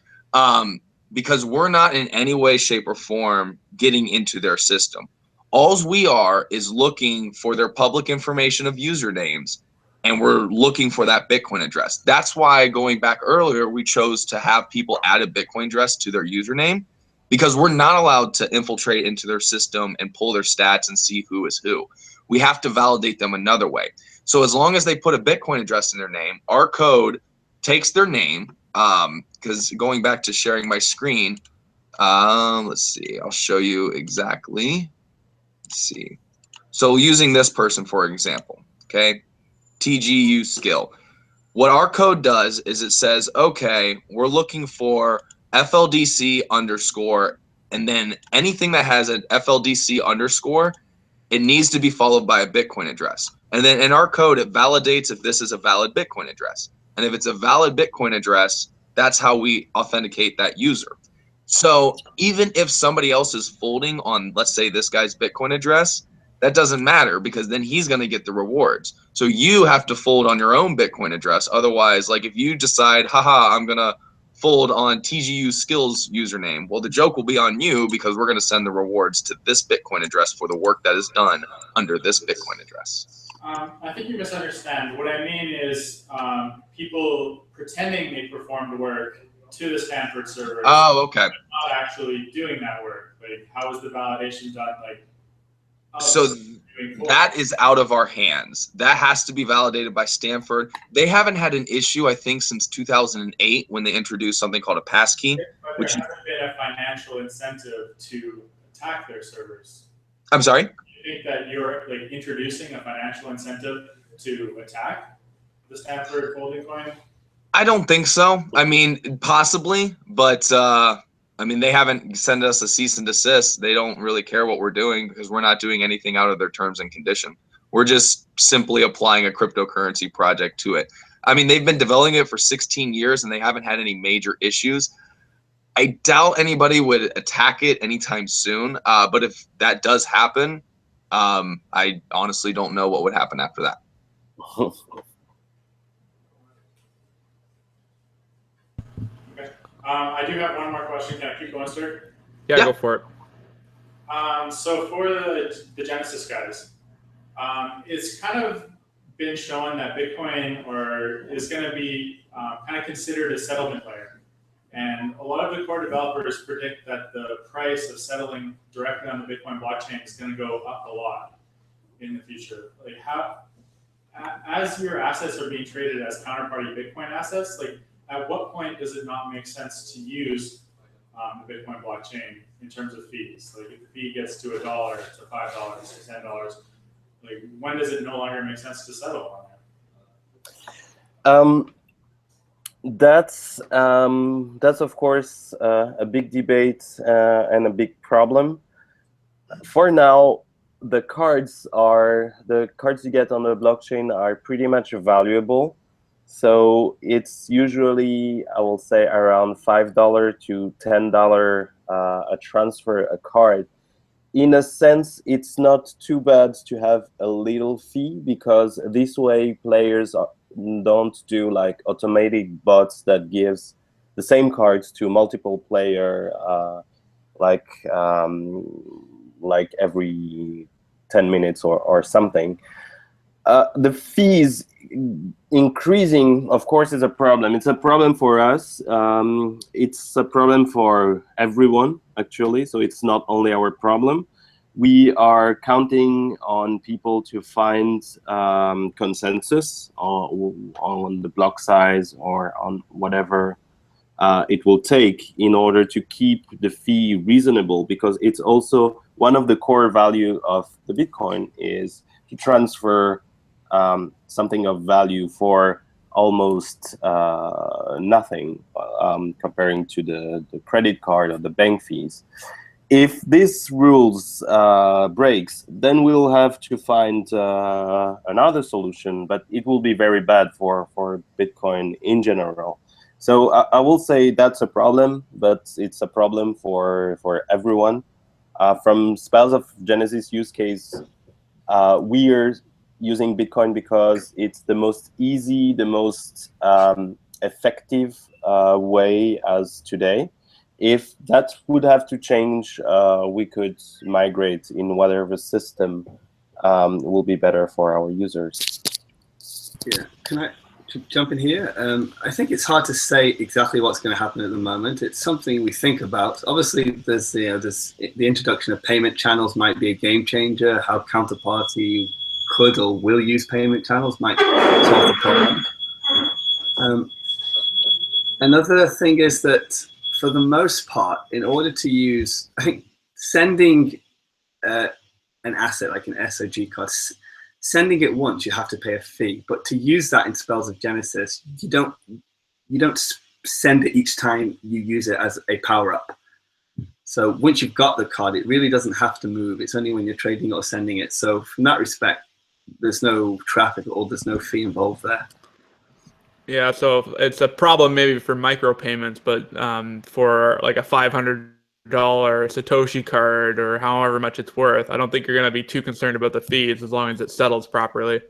because we're not in any way, shape, or form getting into their system. Alls we are is looking for their public information of usernames, and we're looking for that Bitcoin address. That's why, going back earlier, we chose to have people add a Bitcoin address to their username, because we're not allowed to infiltrate into their system and pull their stats and see who is who. We have to validate them another way. So as long as they put a Bitcoin address in their name, our code takes their name, because going back to sharing my screen, let's see, I'll show you exactly. Let's see. So using this person, for example, okay, TGU skill. What our code does is it says, okay, we're looking for FLDC underscore, and then anything that has an FLDC underscore, it needs to be followed by a Bitcoin address. And then in our code, it validates if this is a valid Bitcoin address. And if it's a valid Bitcoin address, that's how we authenticate that user. So even if somebody else is folding on, let's say, this guy's Bitcoin address, that doesn't matter, because then he's going to get the rewards. So you have to fold on your own Bitcoin address. Otherwise, like if you decide, haha, I'm going to fold on TGU skills username, well, the joke will be on you, because we're going to send the rewards to this Bitcoin address for the work that is done under this Bitcoin address. I think you misunderstand. What I mean is people pretending they performed work to the Stanford server. Oh, okay. Not actually doing that work. Like, how is the validation done? Like, so that is out of our hands. That has to be validated by Stanford. They haven't had an issue, I think, since 2008 when they introduced something called a passkey. But there hasn't been a financial incentive to attack their servers. I'm sorry? You think that you're like introducing a financial incentive to attack the Stanford FoldingCoin? I don't think so. I mean, possibly, but I mean, they haven't sent us a cease and desist. They don't really care what we're doing, because we're not doing anything out of their terms and condition. We're just simply applying a cryptocurrency project to it. I mean, they've been developing it for 16 years and they haven't had any major issues. I doubt anybody would attack it anytime soon. But if that does happen, I honestly don't know what would happen after that. I do have one more question. Can I keep going, sir? Yeah, go for it. So for the Genesis guys, it's kind of been shown that Bitcoin is going to be kind of considered a settlement layer. And a lot of the core developers predict that the price of settling directly on the Bitcoin blockchain is going to go up a lot in the future. Like, how, as your assets are being traded as counterparty Bitcoin assets, like, at what point does it not make sense to use the Bitcoin blockchain in terms of fees? Like, if the fee gets to $1, to $5, to $10, like, when does it no longer make sense to settle on it? That's of course a big debate and a big problem. For now, the cards you get on the blockchain are pretty much valuable. So it's usually, I will say, around $5 to $10 a transfer a card. In a sense, it's not too bad to have a little fee, because this way players don't do like automatic bots that gives the same cards to multiple player like every 10 minutes or something. The fees increasing, of course, is a problem. It's a problem for us. It's a problem for everyone, actually. So it's not only our problem. We are counting on people to find consensus on the block size or on whatever it will take in order to keep the fee reasonable, because it's also one of the core value of the Bitcoin is to transfer something of value for almost nothing comparing to the credit card or the bank fees. If this rules breaks, then we'll have to find another solution, but it will be very bad for Bitcoin in general. So I will say that's a problem, but it's a problem for everyone. From Spells of Genesis use case, we are using Bitcoin because it's the most easy, the most effective way as today. if that would have to change, we could migrate in whatever system will be better for our users. Yeah, can I jump in here? I think it's hard to say exactly what's going to happen at the moment. It's something we think about. Obviously, there's the introduction of payment channels might be a game changer. How counterparty could or will use payment channels might solve the problem. Another thing is that for the most part, in order to use, I think sending an asset like an SOG card, sending it once, you have to pay a fee. But to use that in Spells of Genesis, you don't send it each time you use it as a power-up. So once you've got the card, it really doesn't have to move. It's only when you're trading or sending it. So from that respect, there's no traffic or there's no fee involved there. Yeah, so it's a problem maybe for micropayments, but for like a $500 Satoshi card or however much it's worth, I don't think you're going to be too concerned about the fees as long as it settles properly.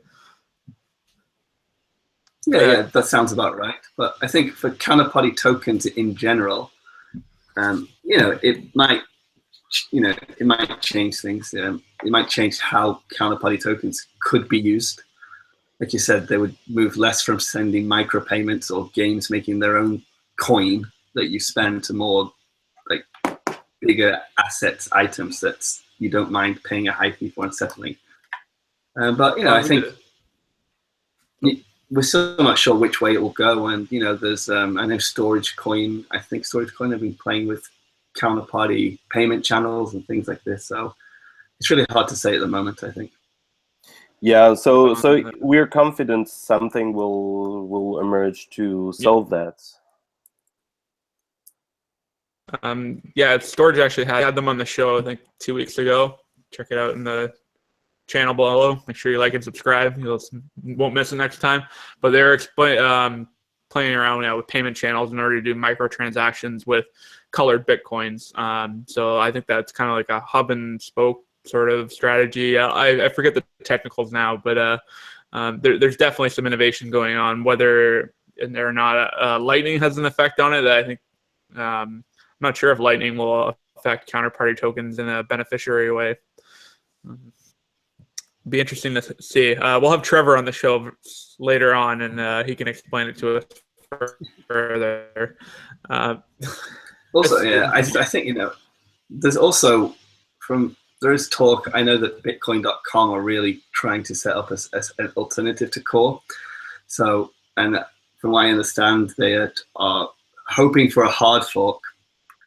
Yeah, that sounds about right. But I think for counterparty tokens in general, it might change things. It might change how counterparty tokens could be used. Like you said, they would move less from sending micropayments or games making their own coin that you spend to more like bigger assets, items that you don't mind paying a high fee for and settling. But I think we're still not sure which way it will go. And there's I know StorageCoin. I think StorageCoin have been playing with counterparty payment channels and things like this. So it's really hard to say at the moment, I think. Yeah, so we're confident something will emerge to solve that. Storage actually had them on the show, I think 2 weeks ago. Check it out in the channel below. Make sure you like and subscribe. You won't miss it next time. But they're playing around with payment channels in order to do microtransactions with colored Bitcoins. So I think that's kind of like a hub and spoke sort of strategy. I forget the technicals now, but there's definitely some innovation going on. Whether or not Lightning has an effect on it, I think I'm not sure if Lightning will affect counterparty tokens in a beneficiary way. Be interesting to see. We'll have Trevor on the show later on, and he can explain it to us further. Also, I think there's also there is talk. I know that Bitcoin.com are really trying to set up as an alternative to Core. So, and from what I understand, they are hoping for a hard fork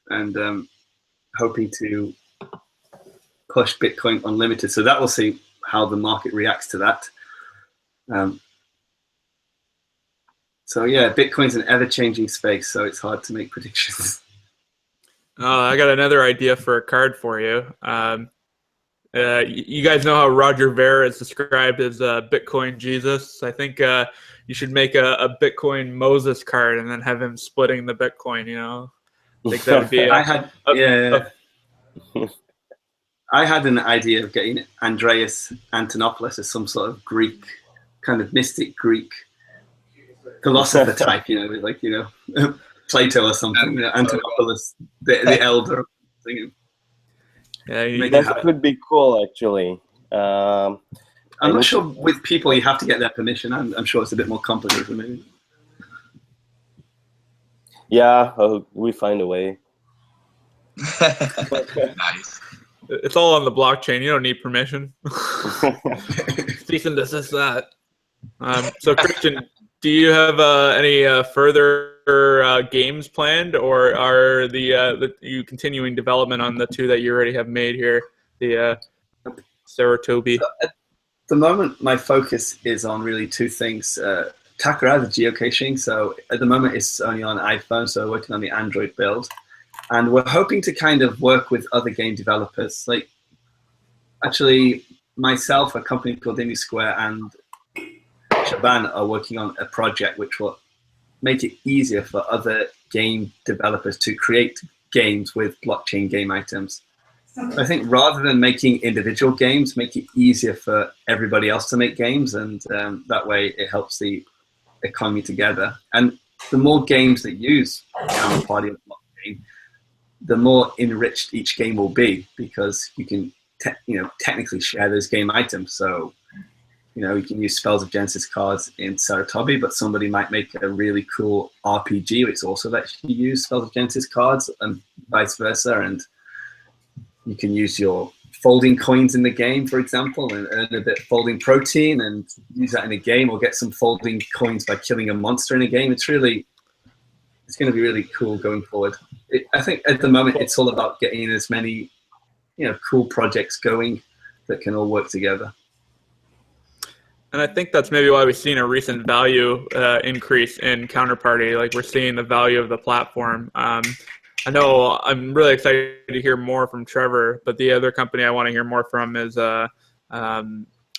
and hoping to push Bitcoin Unlimited. So that will see how the market reacts to that. So yeah, Bitcoin's an ever-changing space, so it's hard to make predictions. I got another idea for a card for you. You guys know how Roger Ver is described as Bitcoin Jesus. I think you should make a Bitcoin Moses card and then have him splitting the Bitcoin. I think that would be. I had an idea of getting Andreas Antonopoulos as some sort of Greek, kind of mystic Greek philosopher type. Plato or something. Antonopoulos, the elder. Yeah, that would be cool, actually. I'm not sure with people you have to get their permission. I'm sure it's a bit more complicated, maybe. Yeah, we find a way. Nice. It's all on the blockchain. You don't need permission. Cease and desist that. So, Christian, do you have any further games planned, or are you continuing development on the two that you already have made here, the Saratobi? At the moment, my focus is on really two things. Takara, the geocaching. So at the moment, it's only on iPhone, so working on the Android build. And we're hoping to kind of work with other game developers. Like, actually, myself, a company called Indie Square, and Shaban are working on a project which will make it easier for other game developers to create games with blockchain game items. I think rather than making individual games, make it easier for everybody else to make games, and that way it helps the economy together. And the more games that use counterparty or blockchain, the more enriched each game will be, because you can technically share those game items. So you can use Spells of Genesis cards in Saratobi, but somebody might make a really cool RPG which also lets you use Spells of Genesis cards, and vice versa. And you can use your folding coins in the game, for example, and earn a bit of folding protein and use that in a game, or get some folding coins by killing a monster in a game. It's going to be really cool going forward. I think at the moment it's all about getting as many cool projects going that can all work together. And I think that's maybe why we've seen a recent value increase in Counterparty. Like, we're seeing the value of the platform. I know I'm really excited to hear more from Trevor, but the other company I want to hear more from is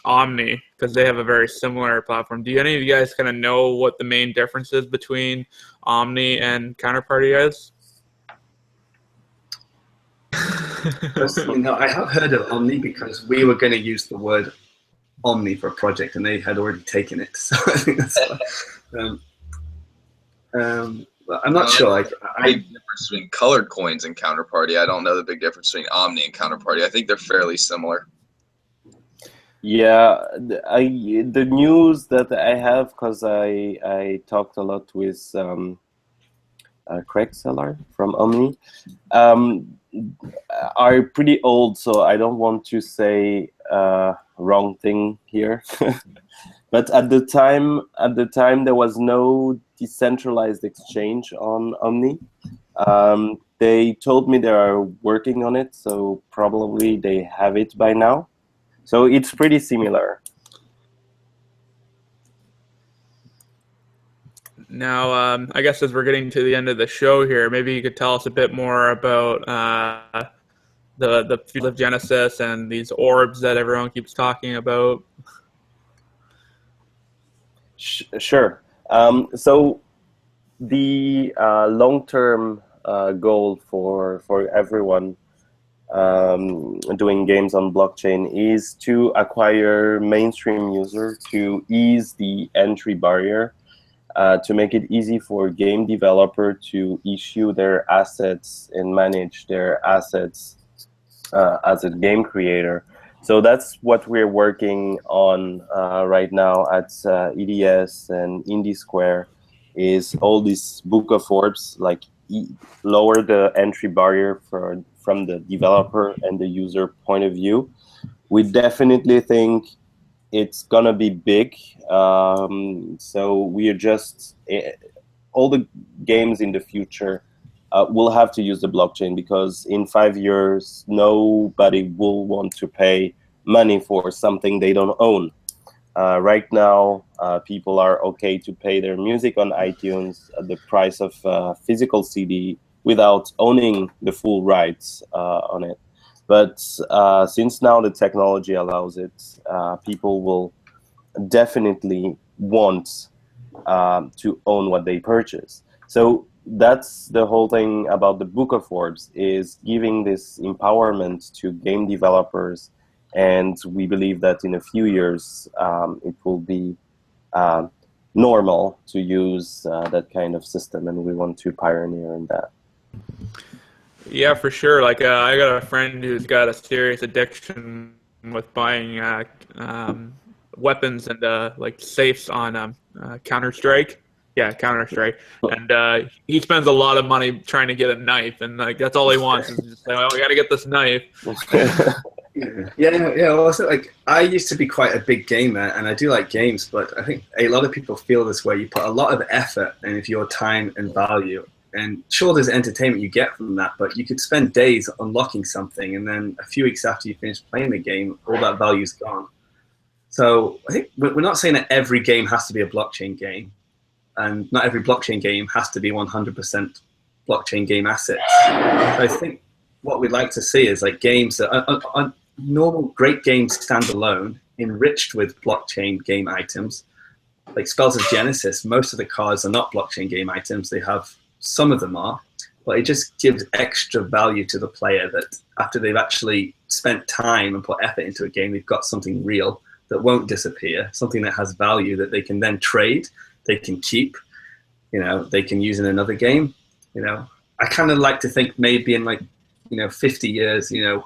Omni, because they have a very similar platform. Do any of you guys kind of know what the main difference is between Omni and Counterparty is? Personally, no, I have heard of Omni because we were going to use the word Omni for a project, and they had already taken it. So I think that's why. I'm not sure. Big difference between colored coins and Counterparty. I don't know the big difference between Omni and Counterparty. I think they're fairly similar. Yeah, the news that I have, because I talked a lot with Craig Seller from Omni, are pretty old, so I don't want to say wrong thing here. But at the time there was no decentralized exchange on Omni. They told me they are working on it, so probably they have it by now. So it's pretty similar. Now, I guess as we're getting to the end of the show here, maybe you could tell us a bit more about the field of Genesis and these orbs that everyone keeps talking about. Sure. So the long-term goal for everyone doing games on blockchain is to acquire mainstream users, to ease the entry barrier, to make it easy for game developer to issue their assets and manage their assets as a game creator. So that's what we're working on right now at EDS and Indie Square, is all these Book of Orbs, like lower the entry barrier from the developer and the user point of view. We definitely think it's gonna be big. So we are just, all the games in the future will have to use the blockchain, because in 5 years, nobody will want to pay money for something they don't own. Right now, people are okay to pay their music on iTunes at the price of a physical CD without owning the full rights on it. But since now the technology allows it, people will definitely want to own what they purchase. So that's the whole thing about the Book of Orbs, is giving this empowerment to game developers. And we believe that in a few years, it will be normal to use that kind of system, and we want to pioneer in that. Yeah, for sure. Like, I got a friend who's got a serious addiction with buying weapons and like safes on Counter-Strike. Yeah, Counter-Strike. And he spends a lot of money trying to get a knife, and like that's all he wants is just like, well, we got to get this knife. Yeah. Also, like, I used to be quite a big gamer, and I do like games, but I think a lot of people feel this way. You put a lot of effort into your time and value, and sure, there's entertainment you get from that, but you could spend days unlocking something, and then a few weeks after you finish playing the game, all that value's gone. So I think we're not saying that every game has to be a blockchain game, and not every blockchain game has to be 100% blockchain game assets. So I think what we'd like to see is like games that are normal, great games standalone, enriched with blockchain game items. Like Spells of Genesis, most of the cards are not blockchain game items. They have, some of them are, but it just gives extra value to the player that after they've actually spent time and put effort into a game, they've got something real that won't disappear, something that has value that they can then trade, they can keep, they can use in another game, I kind of like to think maybe in like 50 years, there'll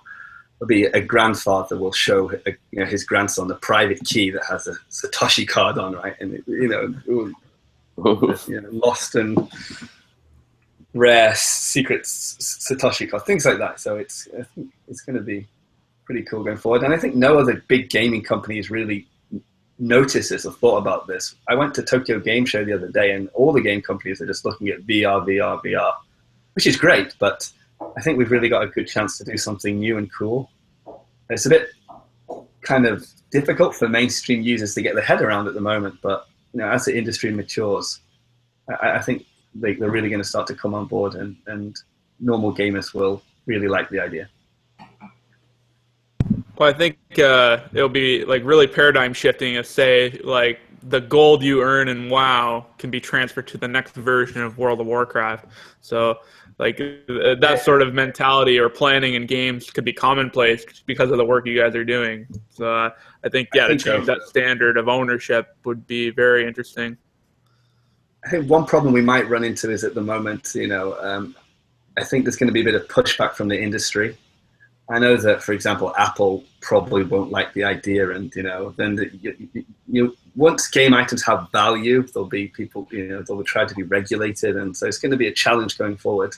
be a grandfather will show his grandson a private key that has a Satoshi card on, right? And lost and rare secret Satoshi card, things like that. So I think it's going to be pretty cool going forward. And I think no other big gaming companies really noticed this or thought about this. I went to Tokyo Game Show the other day, and all the game companies are just looking at VR, VR, VR, which is great. But I think we've really got a good chance to do something new and cool. It's a bit kind of difficult for mainstream users to get their head around at the moment, but as the industry matures, I think they're really going to start to come on board, and normal gamers will really like the idea. Well, I think it'll be like really paradigm shifting if, say, like the gold you earn in WoW can be transferred to the next version of World of Warcraft. So like that sort of mentality or planning in games could be commonplace because of the work you guys are doing. So I think to change that standard of ownership would be very interesting. I think one problem we might run into is at the moment, I think there's going to be a bit of pushback from the industry. I know that, for example, Apple probably won't like the idea, and then once game items have value, there'll be people, they'll try to be regulated, and so it's going to be a challenge going forward.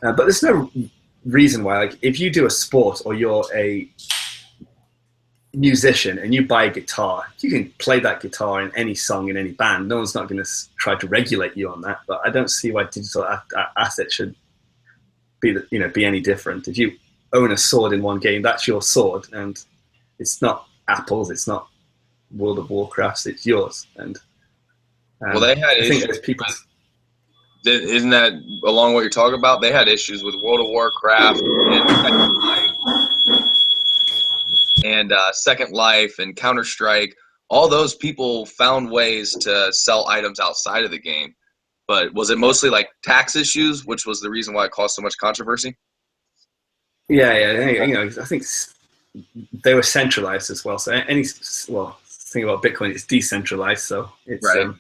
But there's no reason why, like, if you do a sport or you're a musician and you buy a guitar, you can play that guitar in any song in any band. No one's not going to try to regulate you on that. But I don't see why digital assets should be any different. If you own a sword in one game, that's your sword, and it's not Apple's, it's not World of Warcraft's, it's yours. And well, they had issues. Isn't that along what you're talking about? They had issues with World of Warcraft and Second Life and Counter-Strike. All those people found ways to sell items outside of the game. But was it mostly like tax issues, which was the reason why it caused so much controversy? Yeah. I think they were centralized as well. So thing about Bitcoin, it's decentralized. So it's right.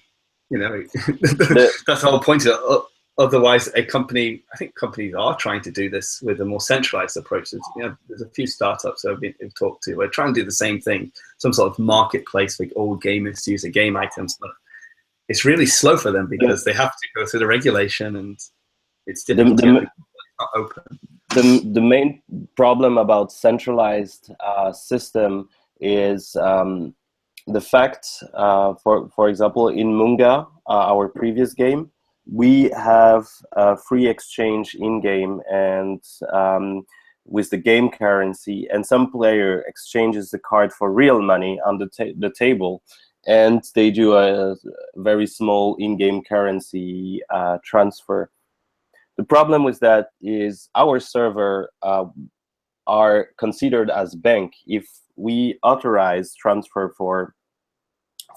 That's the whole point of it. Otherwise, I think companies are trying to do this with a more centralized approach. There's a few startups I've talked to. We're trying to do the same thing, some sort of marketplace for all gamers to use the game items, but it's really slow for them because they have to go through the regulation, and it's difficult to get not open. The main problem about centralized system is the fact, for example, in Munga, our previous game, we have a free exchange in-game and with the game currency, and some player exchanges the card for real money on the table, and they do a very small in-game currency transfer. The problem with that is our server are considered as bank if we authorize transfer for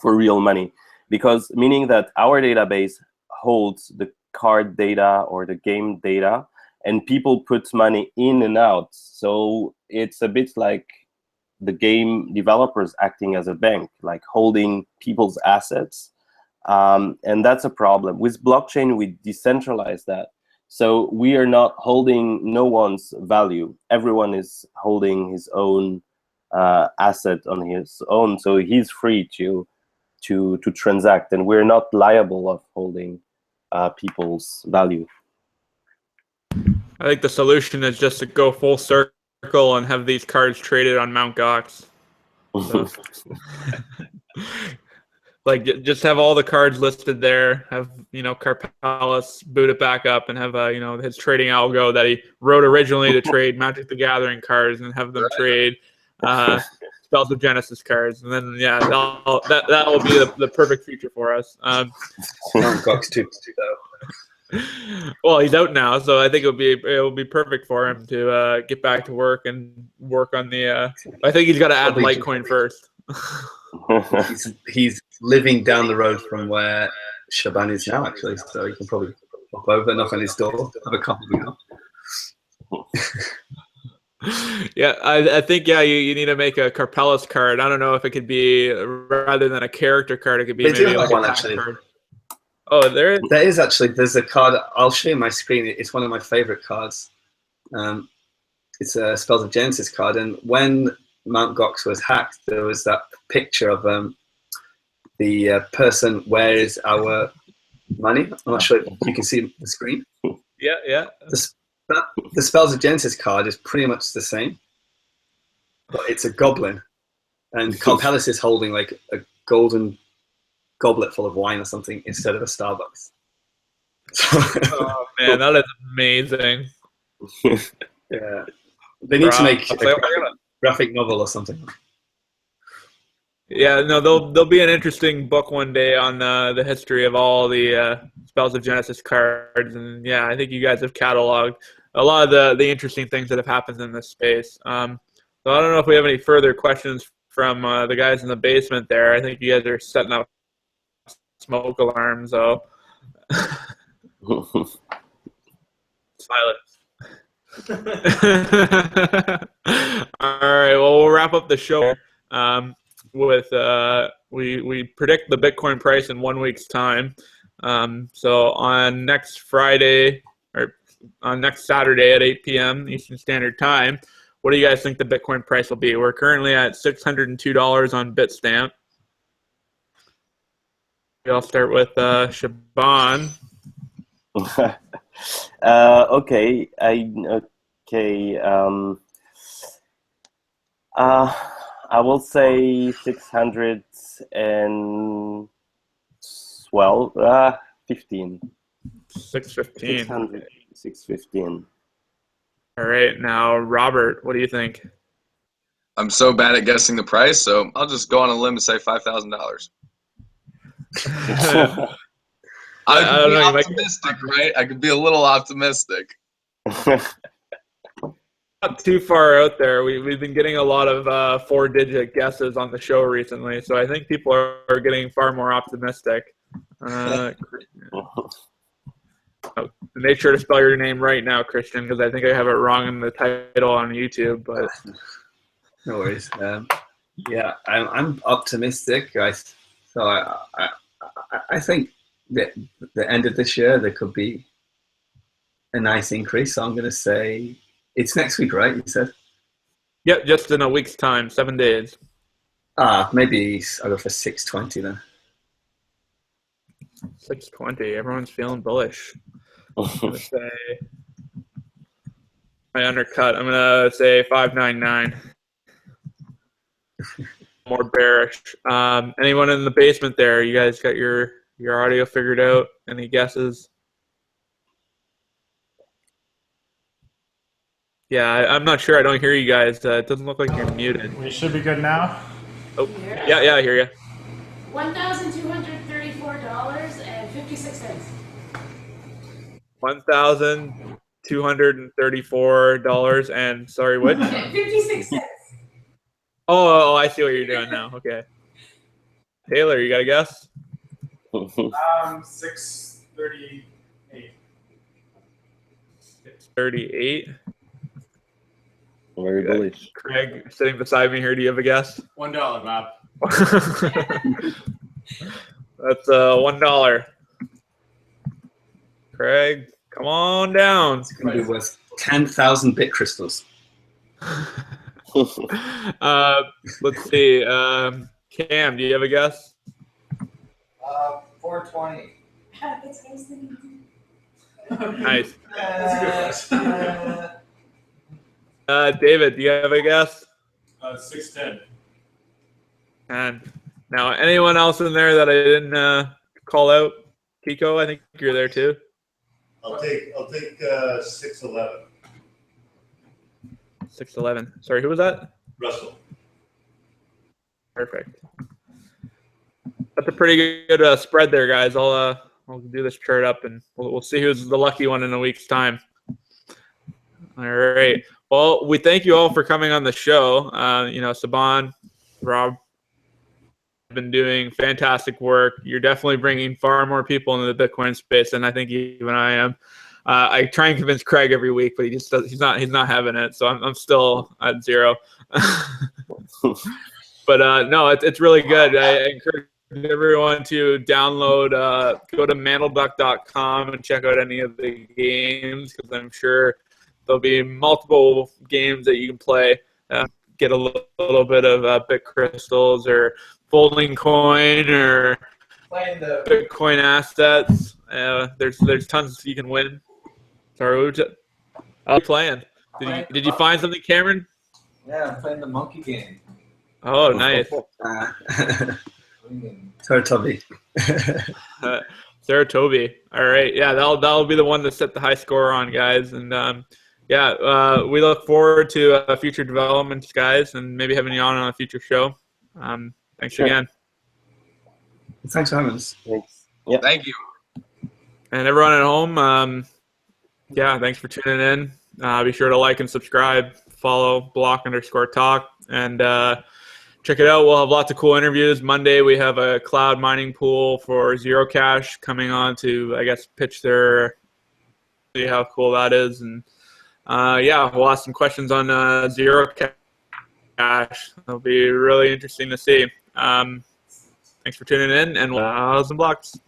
real money, because meaning that our database holds the card data or the game data, and people put money in and out. So it's a bit like the game developers acting as a bank, like holding people's assets. And that's a problem. With blockchain, we decentralize that. So we are not holding no one's value. Everyone is holding his own asset on his own. So he's free to transact, and we're not liable of holding people's value. I think the solution is just to go full circle and have these cards traded on Mt. Gox. So, like, just have all the cards listed there. Have Carpelis boot it back up and have his trading algo that he wrote originally to trade Magic the Gathering cards, and have them trade Spells of Genesis cards, and then that will be the perfect future for us. Gox 2 though. Well, he's out now, so I think it will be perfect for him to get back to work and work on the. I think he's got to add Litecoin first. he's living down the road from where Shaban is now, actually, so he can probably pop over, knock on his door, have a coffee with him. Yeah, I think you need to make a Carpelis card. I don't know if it could be, rather than a character card, it could be maybe like one a actually. card. Oh, there is. There is actually. There's a card. I'll show you my screen. It's one of my favorite cards. It's a Spells of Genesis card. And when Mt. Gox was hacked, there was that picture of the person, where is our money? I'm not sure if you can see the screen. Yeah. The Spells of Genesis card is pretty much the same, but it's a goblin. And Carpelis is holding like a golden goblet full of wine or something instead of a Starbucks. Oh man, that is amazing. Yeah, they need to make a graphic novel or something. Yeah, no, there'll be an interesting book one day on the history of all the Spells of Genesis cards, and yeah, I think you guys have cataloged a lot of the interesting things that have happened in this space. So I don't know if we have any further questions from the guys in the basement there. I think you guys are setting up smoke alarms, though. Silence. All right, well, we'll wrap up the show with we predict the Bitcoin price in 1 week's time. So on next Friday or on next Saturday at 8 p.m. Eastern Standard Time, what do you guys think the Bitcoin price will be? We're currently at $602 on Bitstamp. I'll start with Shaban. Okay. I will say 612. 15. 615. 615. All right, now Robert, what do you think? I'm so bad at guessing the price, so I'll just go on a limb and say $5,000. I could be optimistic, right? I could be a little optimistic. Not too far out there. We've been getting a lot of 4-digit guesses on the show recently, so I think people are getting far more optimistic. Make sure to spell your name right now, Christian, because I think I have it wrong in the title on YouTube. But no worries. Yeah, I'm optimistic. I think that the end of this year there could be a nice increase. So I'm going to say it's next week, right? You said. Yep, just in a week's time, 7 days. Maybe I'll go for 620 then. 620. Everyone's feeling bullish. I'm gonna say I undercut. I'm gonna say 599. More bearish. Anyone in the basement there? You guys got your audio figured out? Any guesses? Yeah, I'm not sure. I don't hear you guys. It doesn't look like you're muted. We should be good now. Oh, yeah, I hear you. $1,234.56. $1,234 and sorry, what? 56 cents. Oh, I see what you're doing now. Okay. Taylor, you got a guess? 638. 638. Very bullish. Craig, sitting beside me here, do you have a guess? $1, Bob. That's $1. Craig, come on down. It's going to be worth 10,000 bit crystals. Let's see. Cam, do you have a guess? 420. That's what I was thinking. Nice. That's a good price. David, do you have a guess? 610. And now, anyone else in there that I didn't call out? Kiko, I think you're there too. I'll take 611. 611. Sorry, who was that? Russell. Perfect. That's a pretty good spread there, guys. I'll do this chart up, and we'll see who's the lucky one in a week's time. All right. Well, we thank you all for coming on the show. Shaban, Rob, have been doing fantastic work. You're definitely bringing far more people into the Bitcoin space than I think even I am. I try and convince Craig every week, but he's not having it. So I'm still at zero. But no, it's really good. I encourage everyone to download, go to MandelDuck.com and check out any of the games, because I'm sure there'll be multiple games that you can play. Get a little bit of bit crystals or FoldingCoin or Playing the Bitcoin assets. There's tons you can win. Sorry, what was it? I was playing. Did you find something, Cameron? Yeah, I'm playing the monkey game. Oh, nice. Toby. Saratobi. All right. Yeah, that'll be the one to set the high score on, guys. And we look forward to future developments, guys, and maybe having you on a future show. Thanks again. Thanks for having us. Thanks. Yeah. Thank you. And everyone at home, thanks for tuning in. Be sure to like and subscribe, follow block_talk, and check it out. We'll have lots of cool interviews. Monday, we have a cloud mining pool for Zero Cash coming on to, I guess, pitch their, see how cool that is. And we'll ask some questions on Zero Cash. It'll be really interesting to see. Thanks for tuning in, and we'll have some blocks.